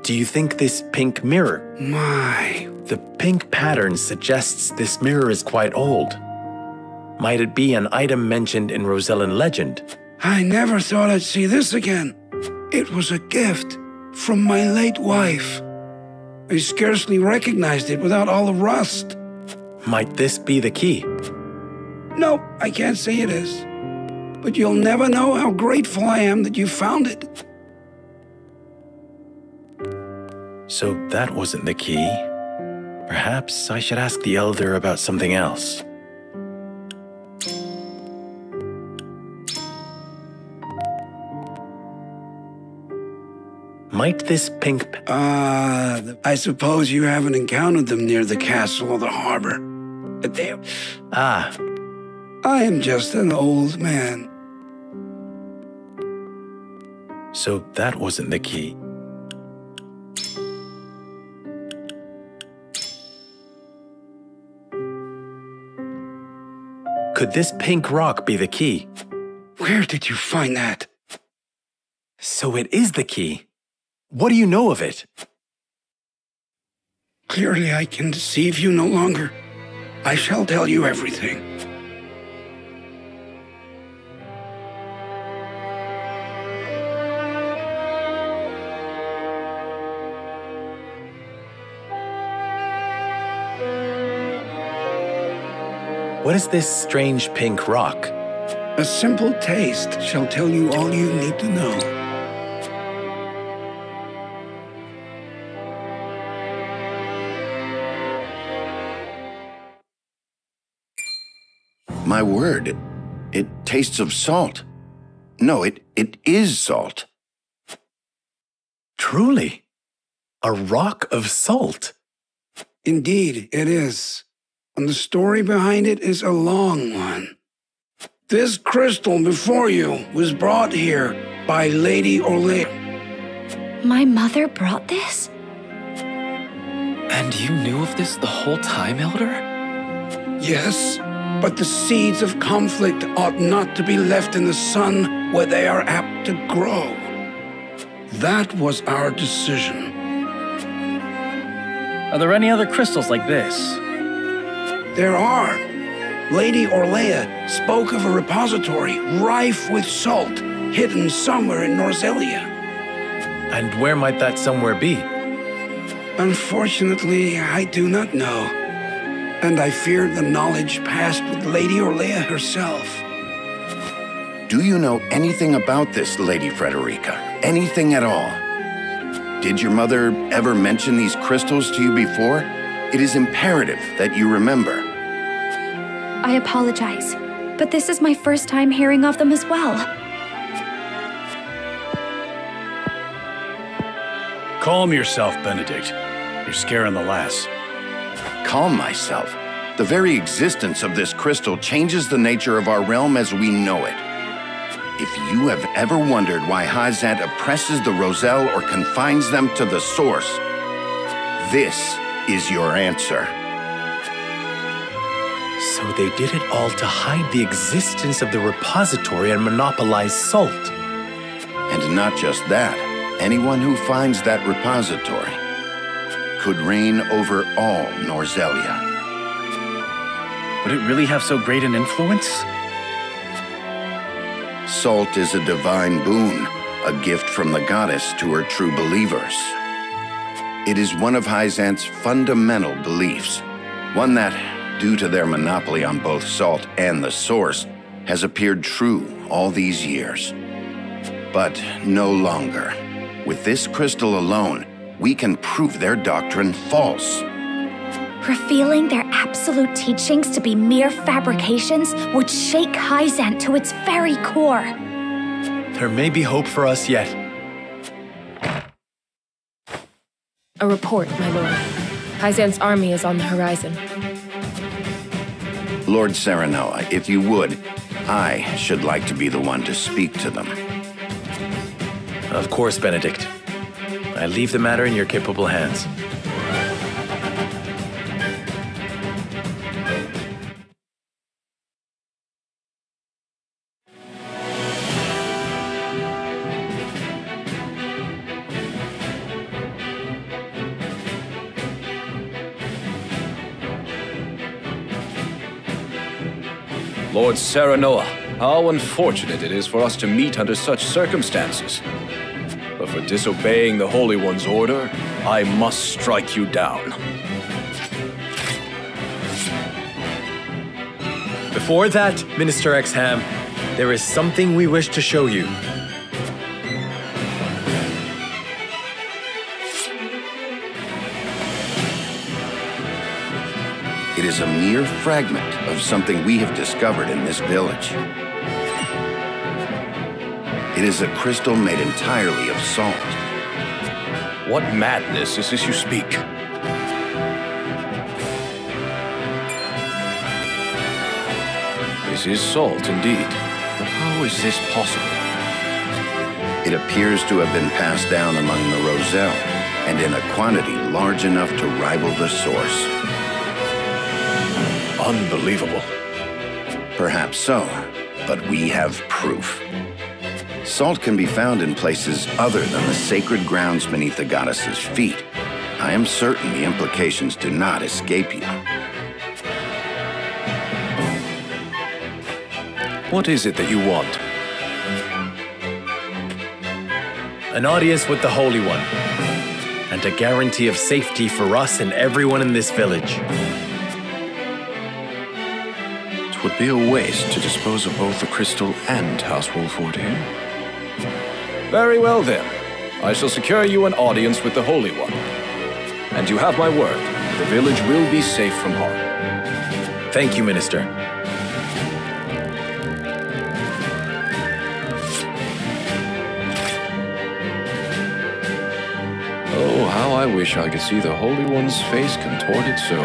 Do you think this pink mirror? My. The pink pattern suggests this mirror is quite old. Might it be an item mentioned in Rosellan legend? I never thought I'd see this again. It was a gift from my late wife. I scarcely recognized it without all the rust. Might this be the key? No, I can't say it is. But you'll never know how grateful I am that you found it. So that wasn't the key. Perhaps I should ask the Elder about something else. Might this pink... I suppose you haven't encountered them near the castle or the harbor. Ah. I am just an old man. So that wasn't the key. Could this pink rock be the key? Where did you find that? So it is the key. What do you know of it? Clearly I can deceive you no longer. I shall tell you everything. What is this strange pink rock? A simple taste shall tell you all you need to know. My word, it tastes of salt. No, it is salt. Truly, a rock of salt. Indeed, it is. And the story behind it is a long one. This crystal before you was brought here by Lady Orlaea. My mother brought this? And you knew of this the whole time, Elder? Yes, but the seeds of conflict ought not to be left in the sun where they are apt to grow. That was our decision. Are there any other crystals like this? There are. Lady Orlaea spoke of a repository rife with salt, hidden somewhere in Norzelia. And where might that somewhere be? Unfortunately, I do not know. And I fear the knowledge passed with Lady Orlaea herself. Do you know anything about this, Lady Frederica? Anything at all? Did your mother ever mention these crystals to you before? It is imperative that you remember. I apologize, but this is my first time hearing of them as well. Calm yourself, Benedict. You're scaring the lass. Calm myself. The very existence of this crystal changes the nature of our realm as we know it. If you have ever wondered why Hyzante oppresses the Roselle or confines them to the source, this is your answer. So they did it all to hide the existence of the repository and monopolize salt. And not just that, anyone who finds that repository could reign over all Norzelia. Would it really have so great an influence? Salt is a divine boon, a gift from the goddess to her true believers. It is one of Hyzante's fundamental beliefs, one that, due to their monopoly on both salt and the source, has appeared true all these years. But no longer. With this crystal alone, we can prove their doctrine false. Revealing their absolute teachings to be mere fabrications would shake Hyzante to its very core. There may be hope for us yet. A report, my lord. Hyzante's army is on the horizon. Lord Serenoa, if you would, I should like to be the one to speak to them. Of course, Benedict. I leave the matter in your capable hands. Lord Serenoa, how unfortunate it is for us to meet under such circumstances. But for disobeying the Holy One's order, I must strike you down. Before that, Minister Exham, there is something we wish to show you. It is a mere fragment of something we have discovered in this village. It is a crystal made entirely of salt. What madness is this you speak? This is salt, indeed. But how is this possible? It appears to have been passed down among the Roselle, and in a quantity large enough to rival the source. Unbelievable. Perhaps so, but we have proof. Salt can be found in places other than the sacred grounds beneath the goddess's feet. I am certain the implications do not escape you. What is it that you want? An audience with the Holy One, and a guarantee of safety for us and everyone in this village. It would be a waste to dispose of both the crystal and House Wolffort here. Very well then. I shall secure you an audience with the Holy One. And you have my word, the village will be safe from harm. Thank you, Minister. Oh, how I wish I could see the Holy One's face contorted so.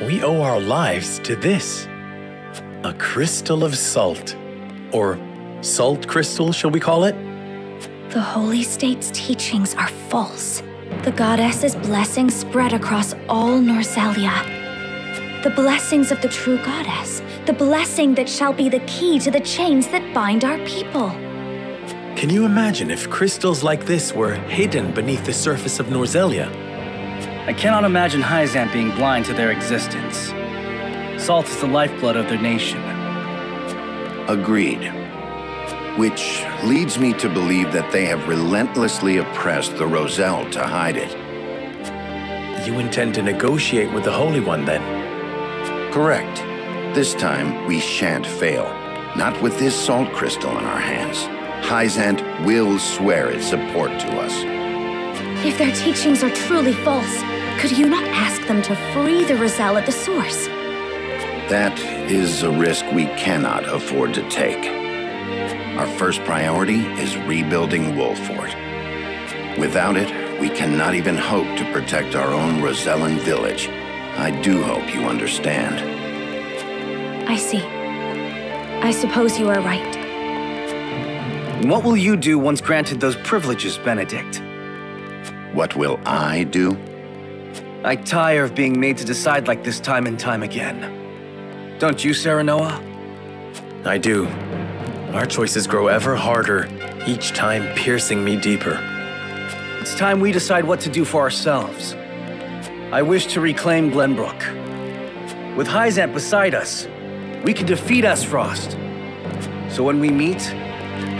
We owe our lives to this. A crystal of salt. Or salt crystal, shall we call it? The Holy State's teachings are false. The goddess's blessings spread across all Norzelia. The blessings of the true goddess. The blessing that shall be the key to the chains that bind our people. Can you imagine if crystals like this were hidden beneath the surface of Norzelia? I cannot imagine Hyzante being blind to their existence. Salt is the lifeblood of their nation. Agreed. Which leads me to believe that they have relentlessly oppressed the Roselle to hide it. You intend to negotiate with the Holy One, then? Correct. This time, we shan't fail. Not with this salt crystal in our hands. Hyzante will swear its support to us. If their teachings are truly false, could you not ask them to free the Roselle at the source? That is a risk we cannot afford to take. Our first priority is rebuilding Wolffort. Without it, we cannot even hope to protect our own Rosellan village. I do hope you understand. I see. I suppose you are right. What will you do once granted those privileges, Benedict? What will I do? I tire of being made to decide like this time and time again. Don't you, Serenoa? I do. Our choices grow ever harder, each time piercing me deeper. It's time we decide what to do for ourselves. I wish to reclaim Glenbrook. With Hyzante beside us, we can defeat Aesfrost. So when we meet,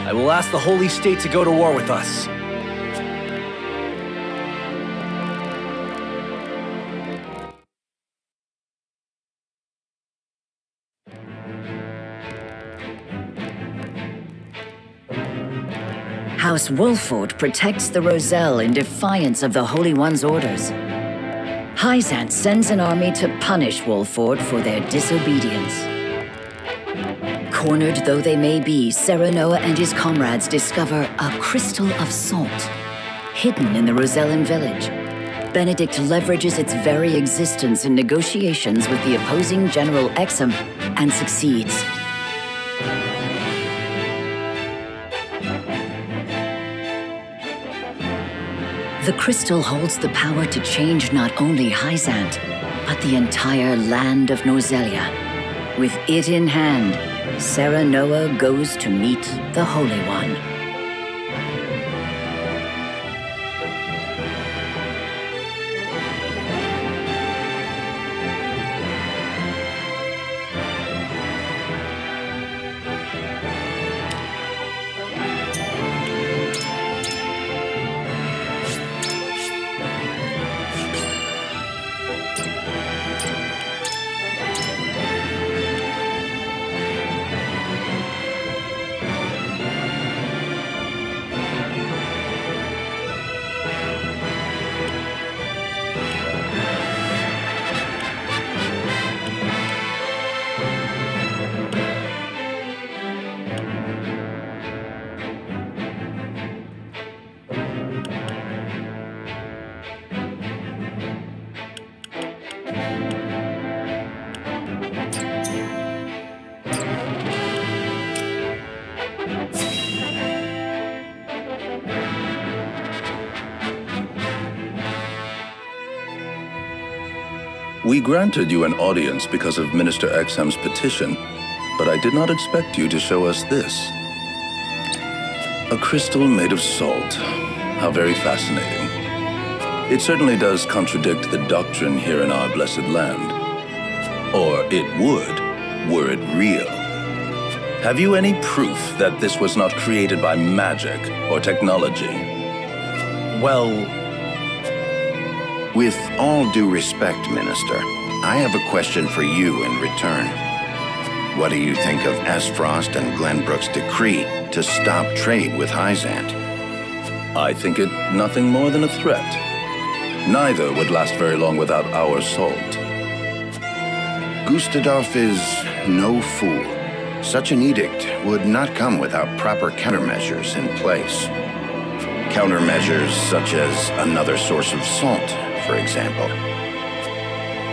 I will ask the Holy State to go to war with us. House Wolffort protects the Roselle in defiance of the Holy One's orders. Hyzante sends an army to punish Wolffort for their disobedience. Cornered though they may be, Serenoa and his comrades discover a crystal of salt, hidden in the Rosellan village. Benedict leverages its very existence in negotiations with the opposing General Exum and succeeds. The crystal holds the power to change not only Hyzante, but the entire land of Norzelia. With it in hand, Serenoa goes to meet the Holy One. We granted you an audience because of Minister Exum's petition, but I did not expect you to show us this. A crystal made of salt. How very fascinating. It certainly does contradict the doctrine here in our blessed land. Or it would, were it real. Have you any proof that this was not created by magic or technology? Well... With all due respect, Minister, I have a question for you in return. What do you think of Aesfrost and Glenbrook's decree to stop trade with Hyzante? I think it nothing more than a threat. Neither would last very long without our salt. Gustadolf is no fool. Such an edict would not come without proper countermeasures in place. Countermeasures such as another source of salt, for example.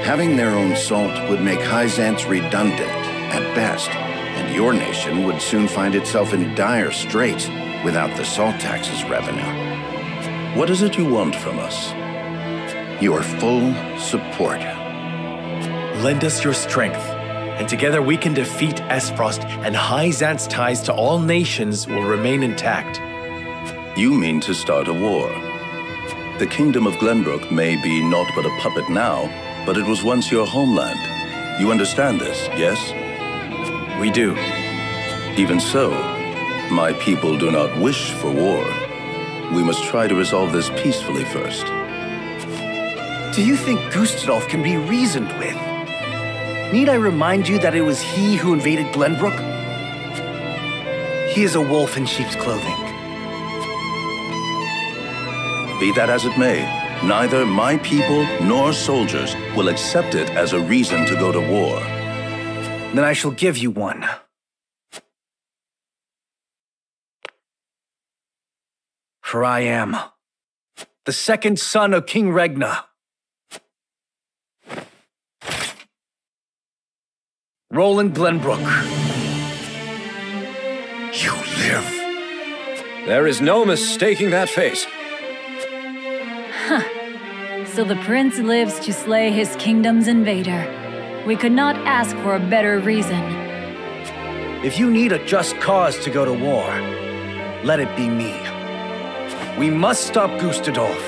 Having their own salt would make Hyzante redundant at best, and your nation would soon find itself in dire straits without the salt tax's revenue. What is it you want from us? Your full support. Lend us your strength, and together we can defeat Aesfrost, and Hyzante's ties to all nations will remain intact. You mean to start a war? The kingdom of Glenbrook may be naught but a puppet now, but it was once your homeland. You understand this, yes? We do. Even so, my people do not wish for war. We must try to resolve this peacefully first. Do you think Gustadolf can be reasoned with? Need I remind you that it was he who invaded Glenbrook? He is a wolf in sheep's clothing. Be that as it may, neither my people nor soldiers will accept it as a reason to go to war. Then I shall give you one. For I am the second son of King Regna. Roland Glenbrook. You live. There is no mistaking that face. So the prince lives to slay his kingdom's invader. We could not ask for a better reason. If you need a just cause to go to war, let it be me. We must stop Gustadolf.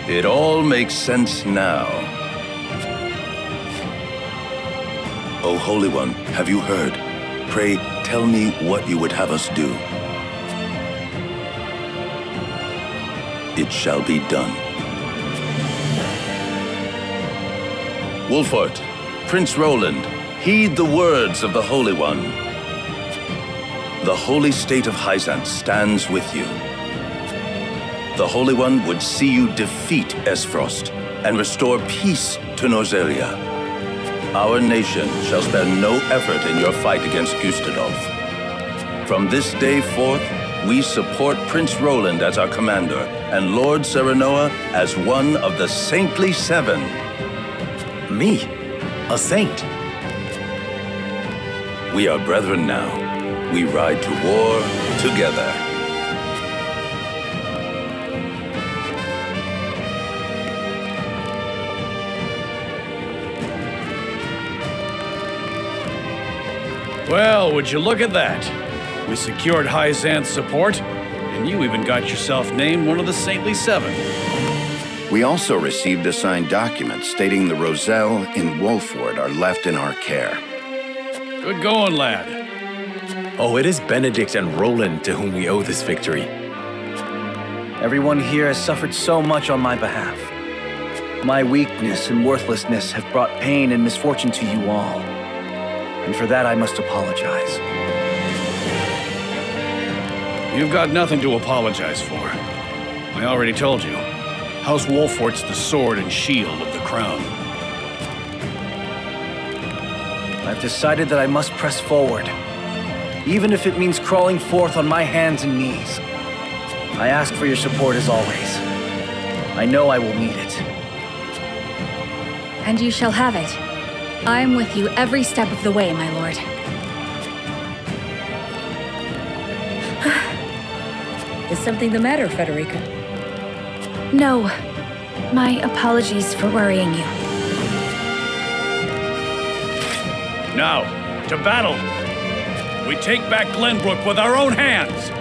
It all makes sense now. O Holy One, have you heard? Pray, tell me what you would have us do. It shall be done. Wolffort, Prince Roland, heed the words of the Holy One. The holy state of Hyzante stands with you. The Holy One would see you defeat Aesfrost and restore peace to Norzelia. Our nation shall spare no effort in your fight against Gustadolf. From this day forth, we support Prince Roland as our commander, and Lord Serenoa as one of the Saintly Seven. Me? A saint? We are brethren now. We ride to war together. Well, would you look at that? We secured Hyzante's support, and you even got yourself named one of the Saintly Seven. We also received a signed document stating the Roselle in Wolffort are left in our care. Good going, lad. Oh, it is Benedict and Roland to whom we owe this victory. Everyone here has suffered so much on my behalf. My weakness and worthlessness have brought pain and misfortune to you all. And for that I must apologize. You've got nothing to apologize for. I already told you. House Wolffort's the sword and shield of the crown. I've decided that I must press forward, even if it means crawling forth on my hands and knees. I ask for your support as always. I know I will need it. And you shall have it. I am with you every step of the way, my lord. Is something the matter, Frederica? No. My apologies for worrying you. Now, to battle! We take back Glenbrook with our own hands!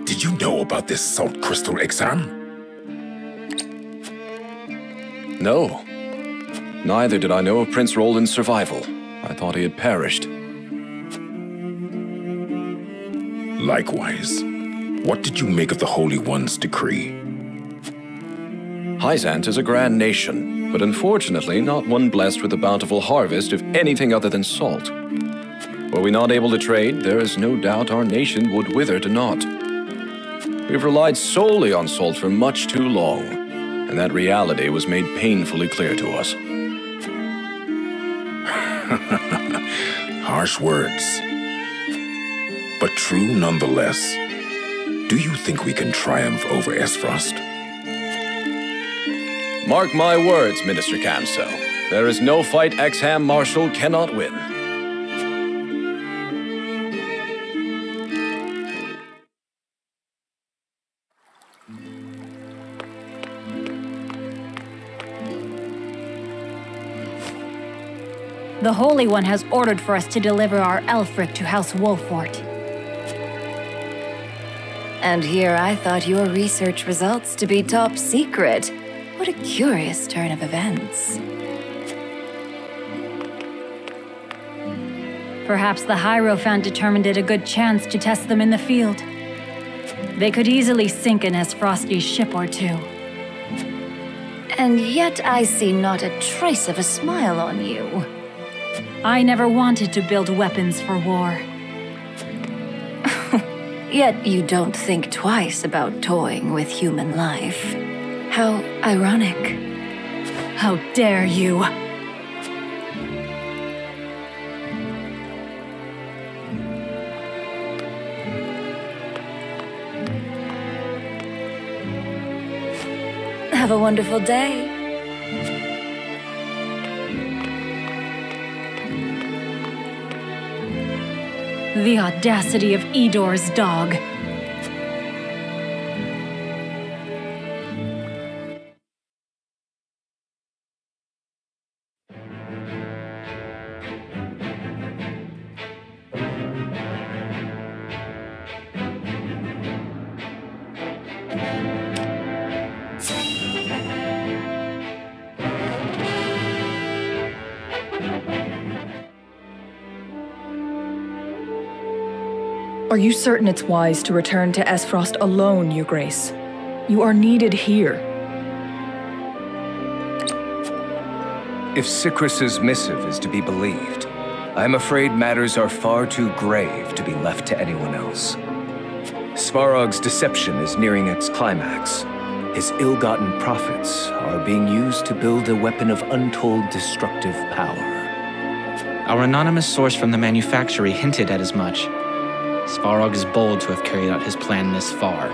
Did you know about this salt crystal exam? No. Neither did I know of Prince Roland's survival. I thought he had perished. Likewise. What did you make of the Holy One's decree? Hyzante is a grand nation, but unfortunately not one blessed with a bountiful harvest of anything other than salt. Were we not able to trade, there is no doubt our nation would wither to naught. We've relied solely on salt for much too long, and that reality was made painfully clear to us. Harsh words, but true nonetheless. Do you think we can triumph over Aesfrost? Mark my words, Minister Camso. There is no fight Exham Marshal cannot win. The Holy One has ordered for us to deliver our Elfric to House Wolffort. And here I thought your research results to be top secret. What a curious turn of events. Perhaps the Hierophant determined it a good chance to test them in the field. They could easily sink an Aesfrosti's ship or two. And yet I see not a trace of a smile on you. I never wanted to build weapons for war. Yet you don't think twice about toying with human life. How ironic. How dare you! Have a wonderful day. The audacity of Edor's dog. Are you certain it's wise to return to Aesfrost alone, Your Grace? You are needed here. If Sycris's missive is to be believed, I'm afraid matters are far too grave to be left to anyone else. Svarog's deception is nearing its climax. His ill-gotten profits are being used to build a weapon of untold destructive power. Our anonymous source from the manufactory hinted at as much. Svarog is bold to have carried out his plan this far.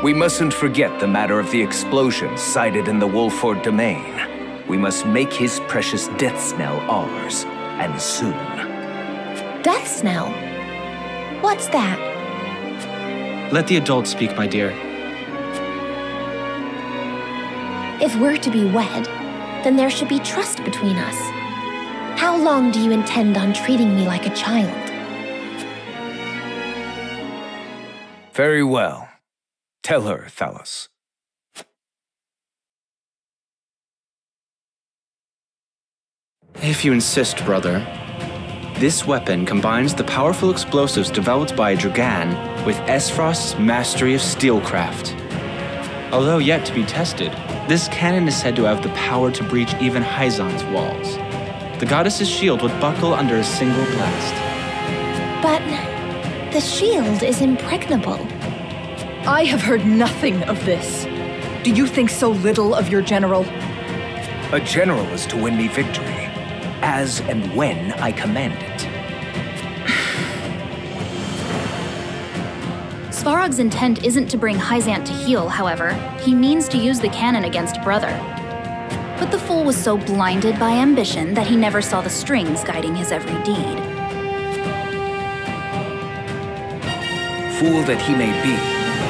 We mustn't forget the matter of the explosion sighted in the Wolffort domain. We must make his precious death knell ours, and soon. Death knell? What's that? Let the adults speak, my dear. If we're to be wed, then there should be trust between us. How long do you intend on treating me like a child? Very well. Tell her, Thalos. If you insist, brother. This weapon combines the powerful explosives developed by Dragan with Aesfrost's mastery of steelcraft. Although yet to be tested, this cannon is said to have the power to breach even Hyzante's walls. The goddess's shield would buckle under a single blast. But the shield is impregnable. I have heard nothing of this. Do you think so little of your general? A general is to win me victory, as and when I command it. Svarog's intent isn't to bring Hyzante to heel, however. He means to use the cannon against Brother. But the fool was so blinded by ambition that he never saw the strings guiding his every deed. Fool that he may be,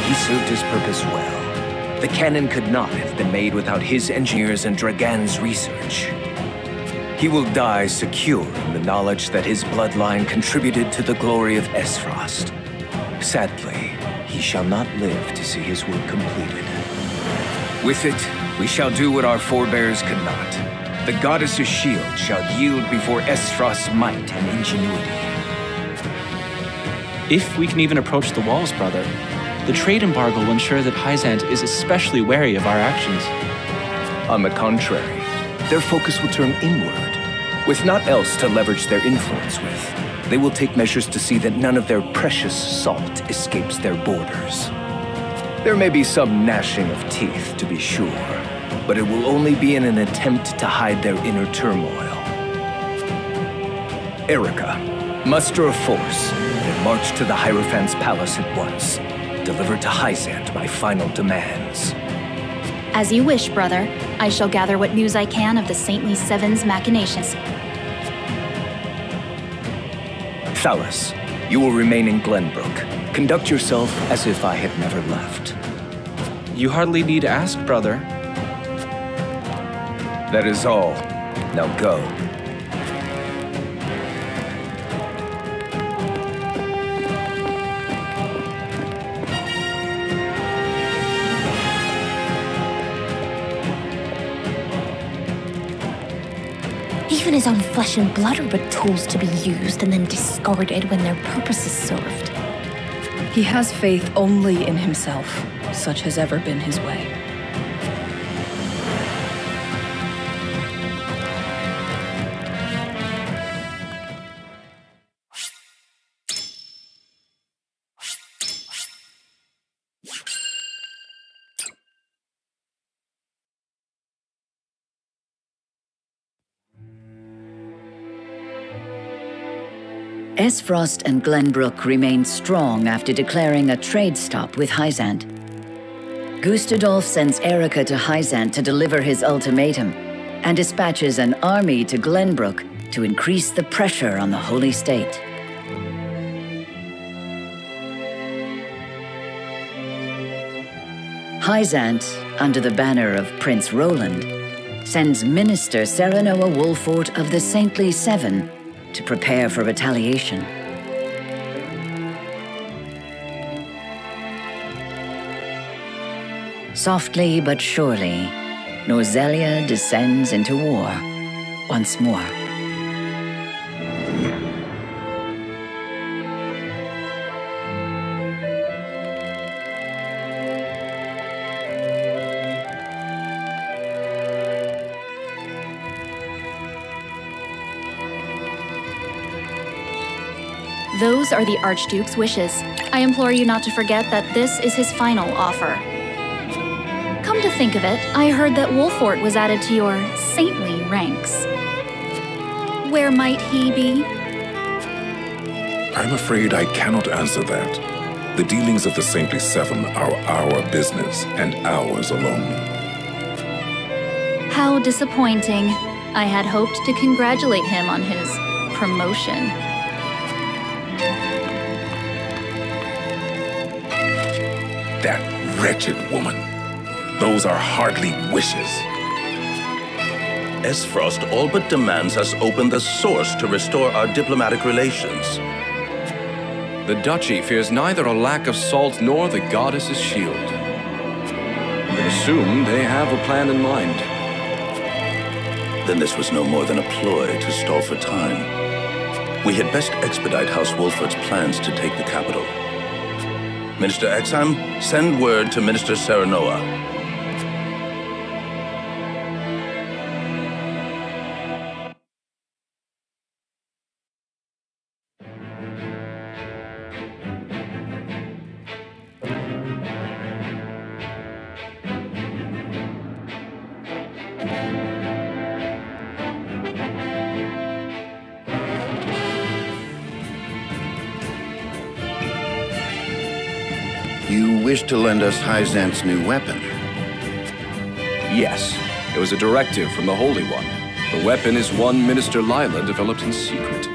he served his purpose well. The cannon could not have been made without his engineers and Dragan's research. He will die secure in the knowledge that his bloodline contributed to the glory of Aesfrost. Sadly, he shall not live to see his work completed. With it, we shall do what our forebears could not. The goddess's shield shall yield before Aesfrost's might and ingenuity. If we can even approach the walls, brother, the trade embargo will ensure that Hyzante is especially wary of our actions. On the contrary, their focus will turn inward. With naught else to leverage their influence with, they will take measures to see that none of their precious salt escapes their borders. There may be some gnashing of teeth, to be sure, but it will only be in an attempt to hide their inner turmoil. Erica, muster a force and march to the Hierophant's palace at once. Deliver to Hyzante my final demands. As you wish, brother. I shall gather what news I can of the Saintly Seven's machinations. Thalos, you will remain in Glenbrook. Conduct yourself as if I had never left. You hardly need ask, brother. That is all. Now go. Even his own flesh and blood are but tools to be used and then discarded when their purpose is served. He has faith only in himself. Such has ever been his way. Aesfrost and Glenbrook remained strong after declaring a trade stop with Hyzante. Gustadolf sends Erica to Hyzante to deliver his ultimatum, and dispatches an army to Glenbrook to increase the pressure on the Holy State. Hyzante, under the banner of Prince Roland, sends Minister Serenoa Wolffort of the Saintly Seven to prepare for retaliation. Softly but surely, Norzelia descends into war once more. Those are the Archduke's wishes. I implore you not to forget that this is his final offer. Come to think of it, I heard that Wolffort was added to your saintly ranks. Where might he be? I'm afraid I cannot answer that. The dealings of the Saintly Seven are our business, and ours alone. How disappointing. I had hoped to congratulate him on his promotion. That wretched woman. Those are hardly wishes. Aesfrost all but demands us open the source to restore our diplomatic relations. The Duchy fears neither a lack of salt nor the goddess's shield. I assume they have a plan in mind. Then this was no more than a ploy to stall for time. We had best expedite House Wolffort's plans to take the capital. Minister Exham, send word to Minister Serenoa. You wish to lend us Hyzante's new weapon? Yes. It was a directive from the Holy One. The weapon is one Minister Lila developed in secret.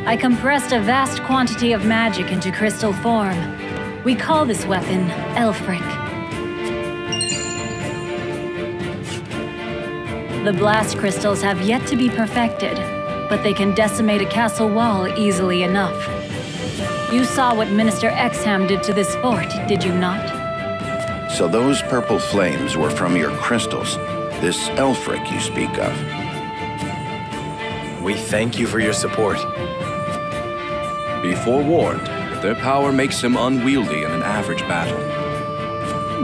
I compressed a vast quantity of magic into crystal form. We call this weapon Elfric. The blast crystals have yet to be perfected, but they can decimate a castle wall easily enough. You saw what Minister Exham did to this fort, did you not? So those purple flames were from your crystals, this Elfric you speak of. We thank you for your support. Be forewarned, if their power makes them unwieldy in an average battle.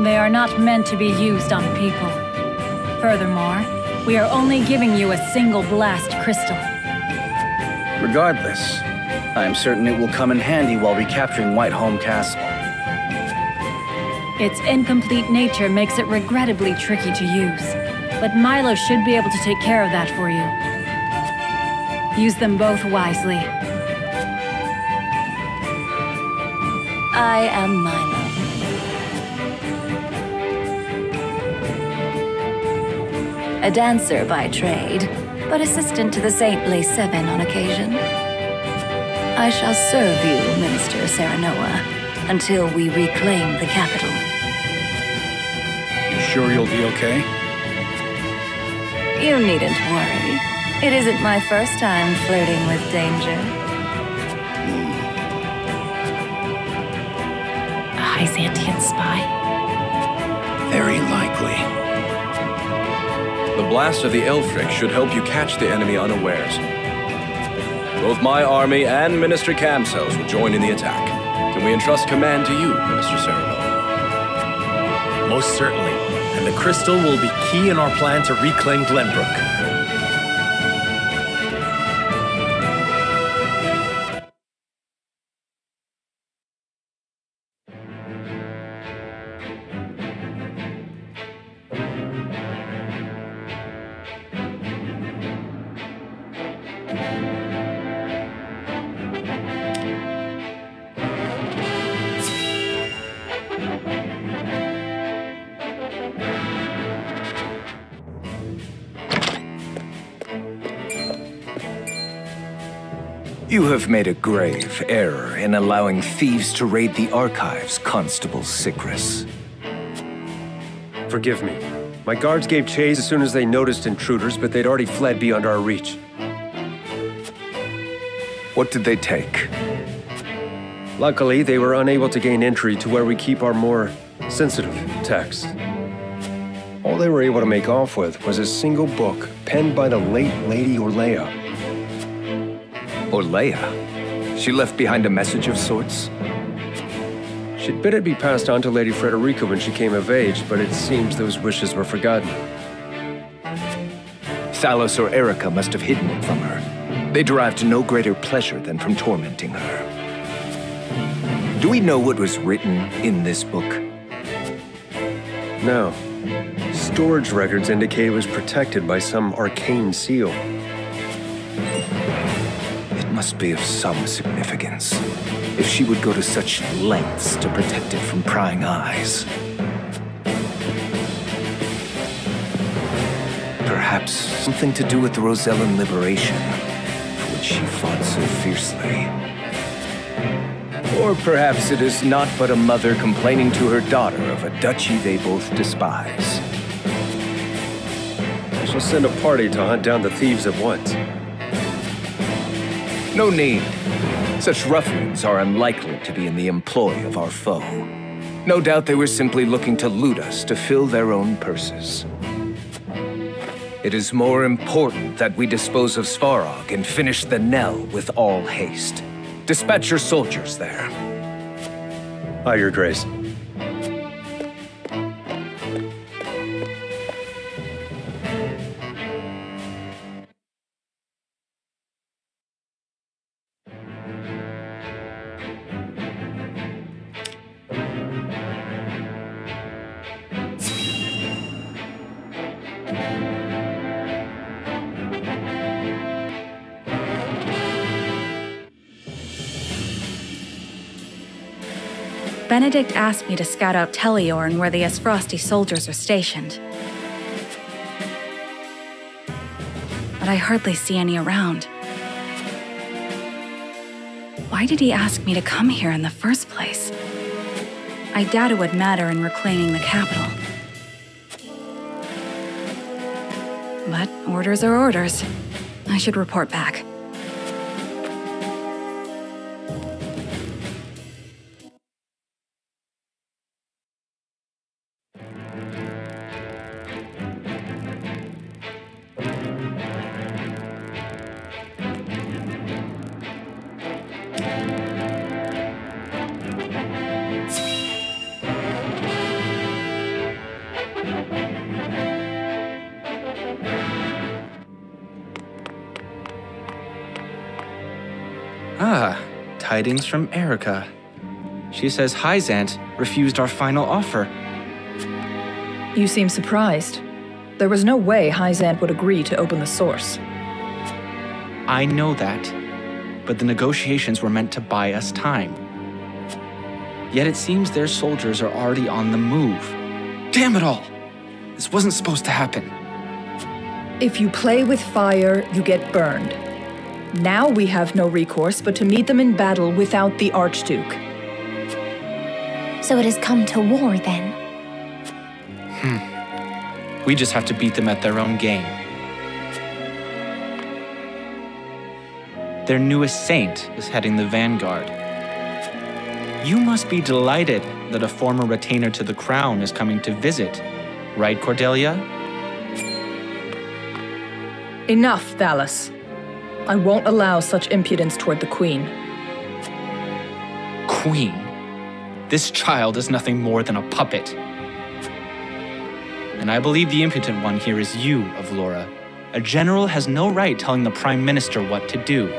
They are not meant to be used on people. Furthermore, we are only giving you a single blast crystal. Regardless, I am certain it will come in handy while recapturing Whiteholm Castle. Its incomplete nature makes it regrettably tricky to use, but Milo should be able to take care of that for you. Use them both wisely. I am Milo. A dancer by trade, but assistant to the Saintly Seven on occasion. I shall serve you, Minister Serenoa, until we reclaim the capital. You sure you'll be okay? You needn't worry. It isn't my first time flirting with danger. A Hyzantean spy? Very likely. The blast of the Elfric should help you catch the enemy unawares. Both my army and Minister Camsel's will join in the attack. Can we entrust command to you, Minister Serenoa? Most certainly, and the crystal will be key in our plan to reclaim Glenbrook. You have made a grave error in allowing thieves to raid the archives, Constable Sicris. Forgive me. My guards gave chase as soon as they noticed intruders, but they'd already fled beyond our reach. What did they take? Luckily, they were unable to gain entry to where we keep our more sensitive texts. All they were able to make off with was a single book penned by the late Lady Orlaea. Orlaea? She left behind a message of sorts? She'd bid it be passed on to Lady Frederica when she came of age, but it seems those wishes were forgotten. Thalos or Erica must have hidden it from her. They derived no greater pleasure than from tormenting her. Do we know what was written in this book? No. Storage records indicate it was protected by some arcane seal. It must be of some significance, if she would go to such lengths to protect it from prying eyes. Perhaps something to do with the Rosellan liberation, for which she fought so fiercely. Or perhaps it is not but a mother complaining to her daughter of a duchy they both despise. I shall send a party to hunt down the thieves at once. No need. Such ruffians are unlikely to be in the employ of our foe. No doubt they were simply looking to loot us to fill their own purses. It is more important that we dispose of Svarog and finish the Nell with all haste. Dispatch your soldiers there. Aye, Your Grace. Benedict asked me to scout out Teleorn where the Aesfrosti soldiers are stationed. But I hardly see any around. Why did he ask me to come here in the first place? I doubt it would matter in reclaiming the capital. But orders are orders. I should report back. Ah, tidings from Erica. She says Hyzante refused our final offer. You seem surprised. There was no way Hyzante would agree to open the source. I know that, but the negotiations were meant to buy us time. Yet it seems their soldiers are already on the move. Damn it all! This wasn't supposed to happen. If you play with fire, you get burned. Now we have no recourse but to meet them in battle without the Archduke. So it has come to war, then? We just have to beat them at their own game. Their newest saint is heading the vanguard. You must be delighted that a former retainer to the crown is coming to visit, right, Cordelia? Enough, Thalos. I won't allow such impudence toward the Queen. Queen? This child is nothing more than a puppet. And I believe the impotent one here is you, Avlora. A general has no right telling the Prime Minister what to do.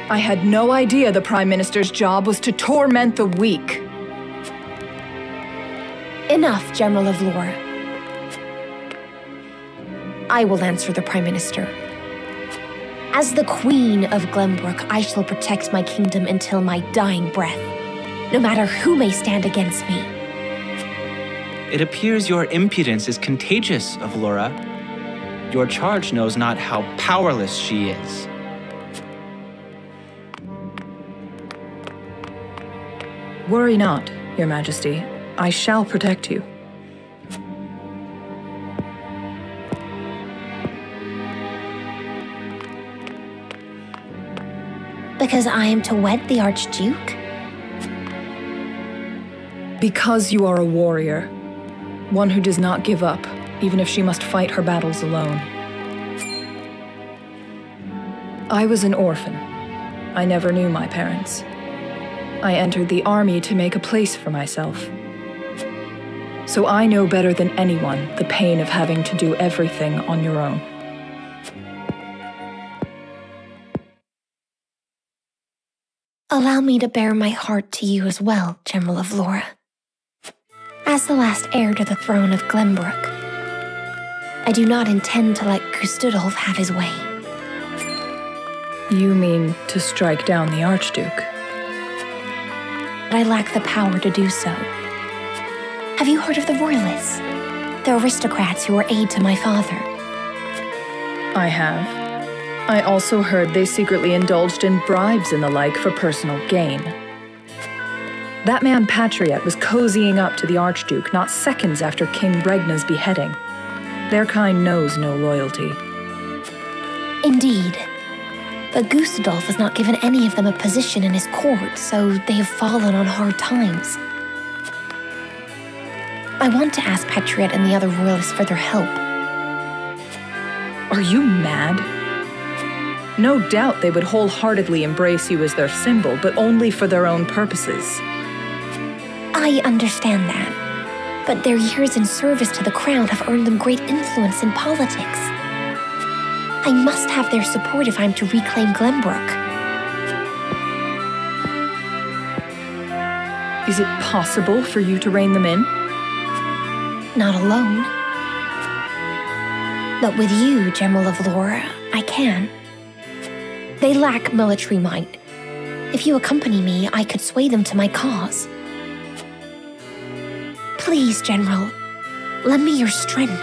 I had no idea the Prime Minister's job was to torment the weak. Enough, General Avlora. I will answer the Prime Minister. As the Queen of Glenbrook, I shall protect my kingdom until my dying breath, no matter who may stand against me. It appears your impudence is contagious, Avlora. Your charge knows not how powerless she is. Worry not, Your Majesty. I shall protect you. Because I am to wed the Archduke? Because you are a warrior. One who does not give up, even if she must fight her battles alone. I was an orphan. I never knew my parents. I entered the army to make a place for myself. So I know better than anyone the pain of having to do everything on your own. Allow me to bare my heart to you as well, General of Laura. As the last heir to the throne of Glenbrook, I do not intend to let Gustudolf have his way. You mean to strike down the Archduke? But I lack the power to do so. Have you heard of the Royalists? The aristocrats who were aid to my father. I have. I also heard they secretly indulged in bribes and the like for personal gain. That man Patriot was cozying up to the Archduke not seconds after King Bregna's beheading. Their kind knows no loyalty. Indeed. But Gustudolf has not given any of them a position in his court, so they have fallen on hard times. I want to ask Patriot and the other royalists for their help. Are you mad? No doubt they would wholeheartedly embrace you as their symbol, but only for their own purposes. I understand that, but their years in service to the crown have earned them great influence in politics. I must have their support if I'm to reclaim Glenbrook. Is it possible for you to rein them in? Not alone. But with you, General of Laura, I can. They lack military might. If you accompany me, I could sway them to my cause. Please, General, lend me your strength.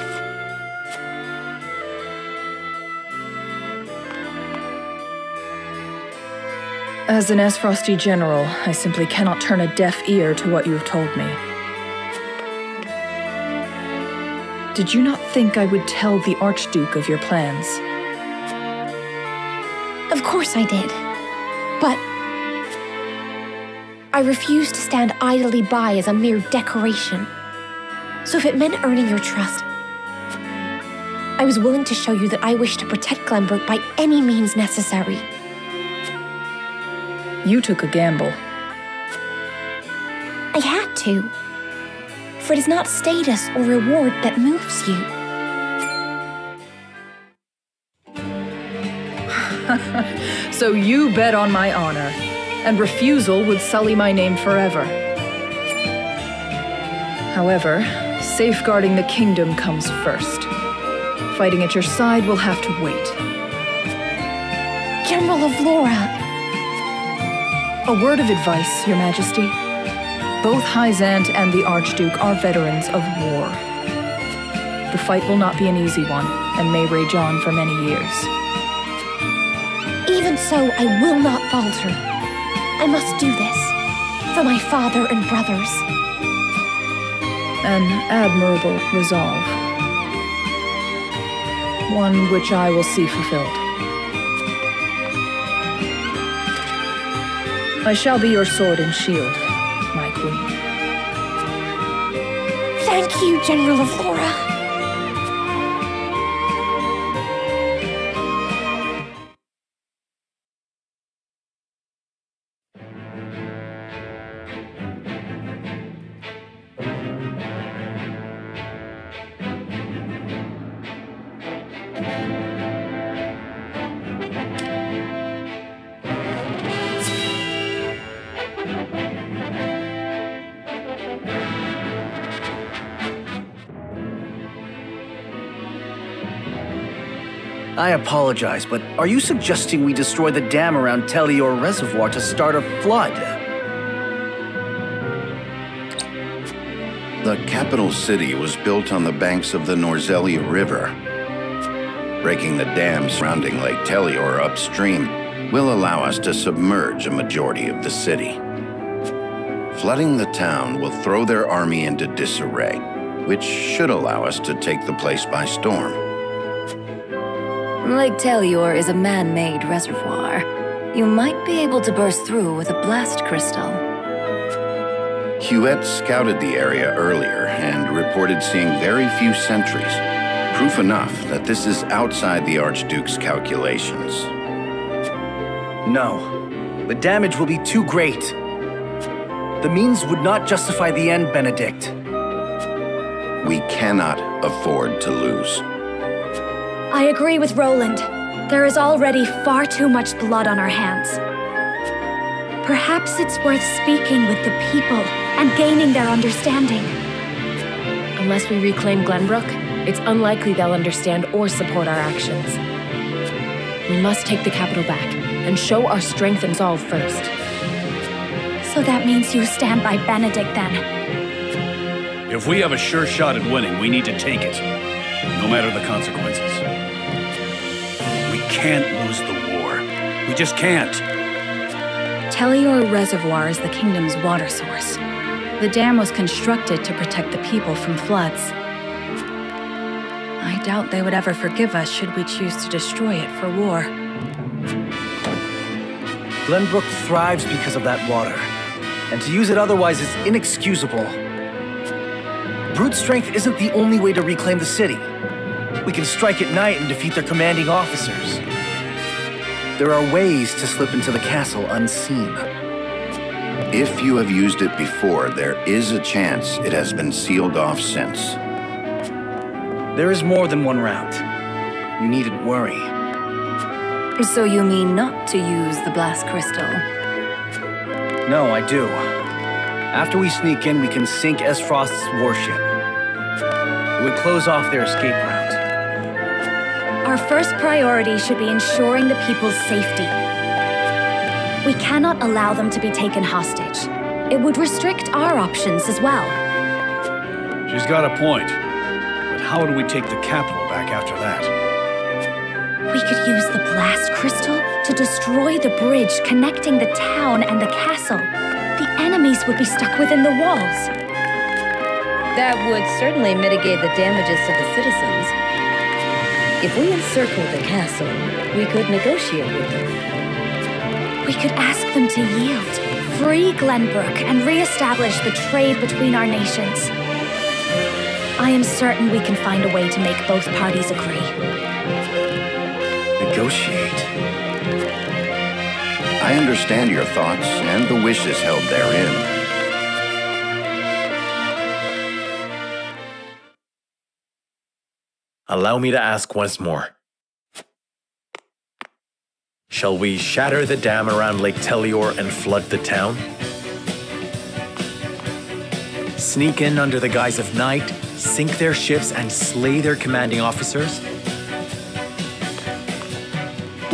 As an Aesfrosti general, I simply cannot turn a deaf ear to what you have told me. Did you not think I would tell the Archduke of your plans? Of course I did. But I refuse to stand idly by as a mere decoration. So if it meant earning your trust, I was willing to show you that I wish to protect Glenbrook by any means necessary. You took a gamble. I had to. For it is not status or reward that moves you. So you bet on my honor, and refusal would sully my name forever. However, safeguarding the kingdom comes first. Fighting at your side will have to wait. General of Laura! A word of advice, Your Majesty. Both Hyzante and the Archduke are veterans of war. The fight will not be an easy one, and may rage on for many years. Even so, I will not falter. I must do this, for my father and brothers. An admirable resolve. One which I will see fulfilled. I shall be your sword and shield, my queen. Thank you, General of Laura. I apologize, but are you suggesting we destroy the dam around Telior Reservoir to start a flood? The capital city was built on the banks of the Norzelia River. Breaking the dam surrounding Lake Telior upstream will allow us to submerge a majority of the city. Flooding the town will throw their army into disarray, which should allow us to take the place by storm. Lake Telior is a man-made reservoir. You might be able to burst through with a blast crystal. Huet scouted the area earlier and reported seeing very few sentries. Proof enough that this is outside the Archduke's calculations. No. The damage will be too great. The means would not justify the end, Benedict. We cannot afford to lose. I agree with Roland. There is already far too much blood on our hands. Perhaps it's worth speaking with the people and gaining their understanding. Unless we reclaim Glenbrook, it's unlikely they'll understand or support our actions. We must take the capital back and show our strength and resolve first. So that means you stand by Benedict then? If we have a sure shot at winning, we need to take it, no matter the consequences. We can't lose the war. We just can't. Telior Reservoir is the kingdom's water source. The dam was constructed to protect the people from floods. I doubt they would ever forgive us should we choose to destroy it for war. Glenbrook thrives because of that water, and to use it otherwise is inexcusable. Brute strength isn't the only way to reclaim the city. We can strike at night and defeat their commanding officers. There are ways to slip into the castle unseen. If you have used it before, there is a chance it has been sealed off since. There is more than one route. You needn't worry. So you mean not to use the blast crystal? No, I do. After we sneak in, we can sink Aesfrost's warship. It would close off their escape route. Our first priority should be ensuring the people's safety. We cannot allow them to be taken hostage. It would restrict our options as well. She's got a point. But how do we take the capital back after that? We could use the blast crystal to destroy the bridge connecting the town and the castle. The enemies would be stuck within the walls. That would certainly mitigate the damages to the citizens. If we encircle the castle, we could negotiate with them. We could ask them to yield, free Glenbrook, and re-establish the trade between our nations. I am certain we can find a way to make both parties agree. Negotiate? I understand your thoughts and the wishes held therein. Allow me to ask once more. Shall we shatter the dam around Lake Telior and flood the town? Sneak in under the guise of night, sink their ships, and slay their commanding officers?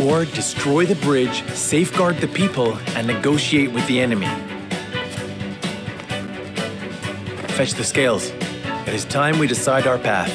Or destroy the bridge, safeguard the people, and negotiate with the enemy? Fetch the scales. It is time we decide our path.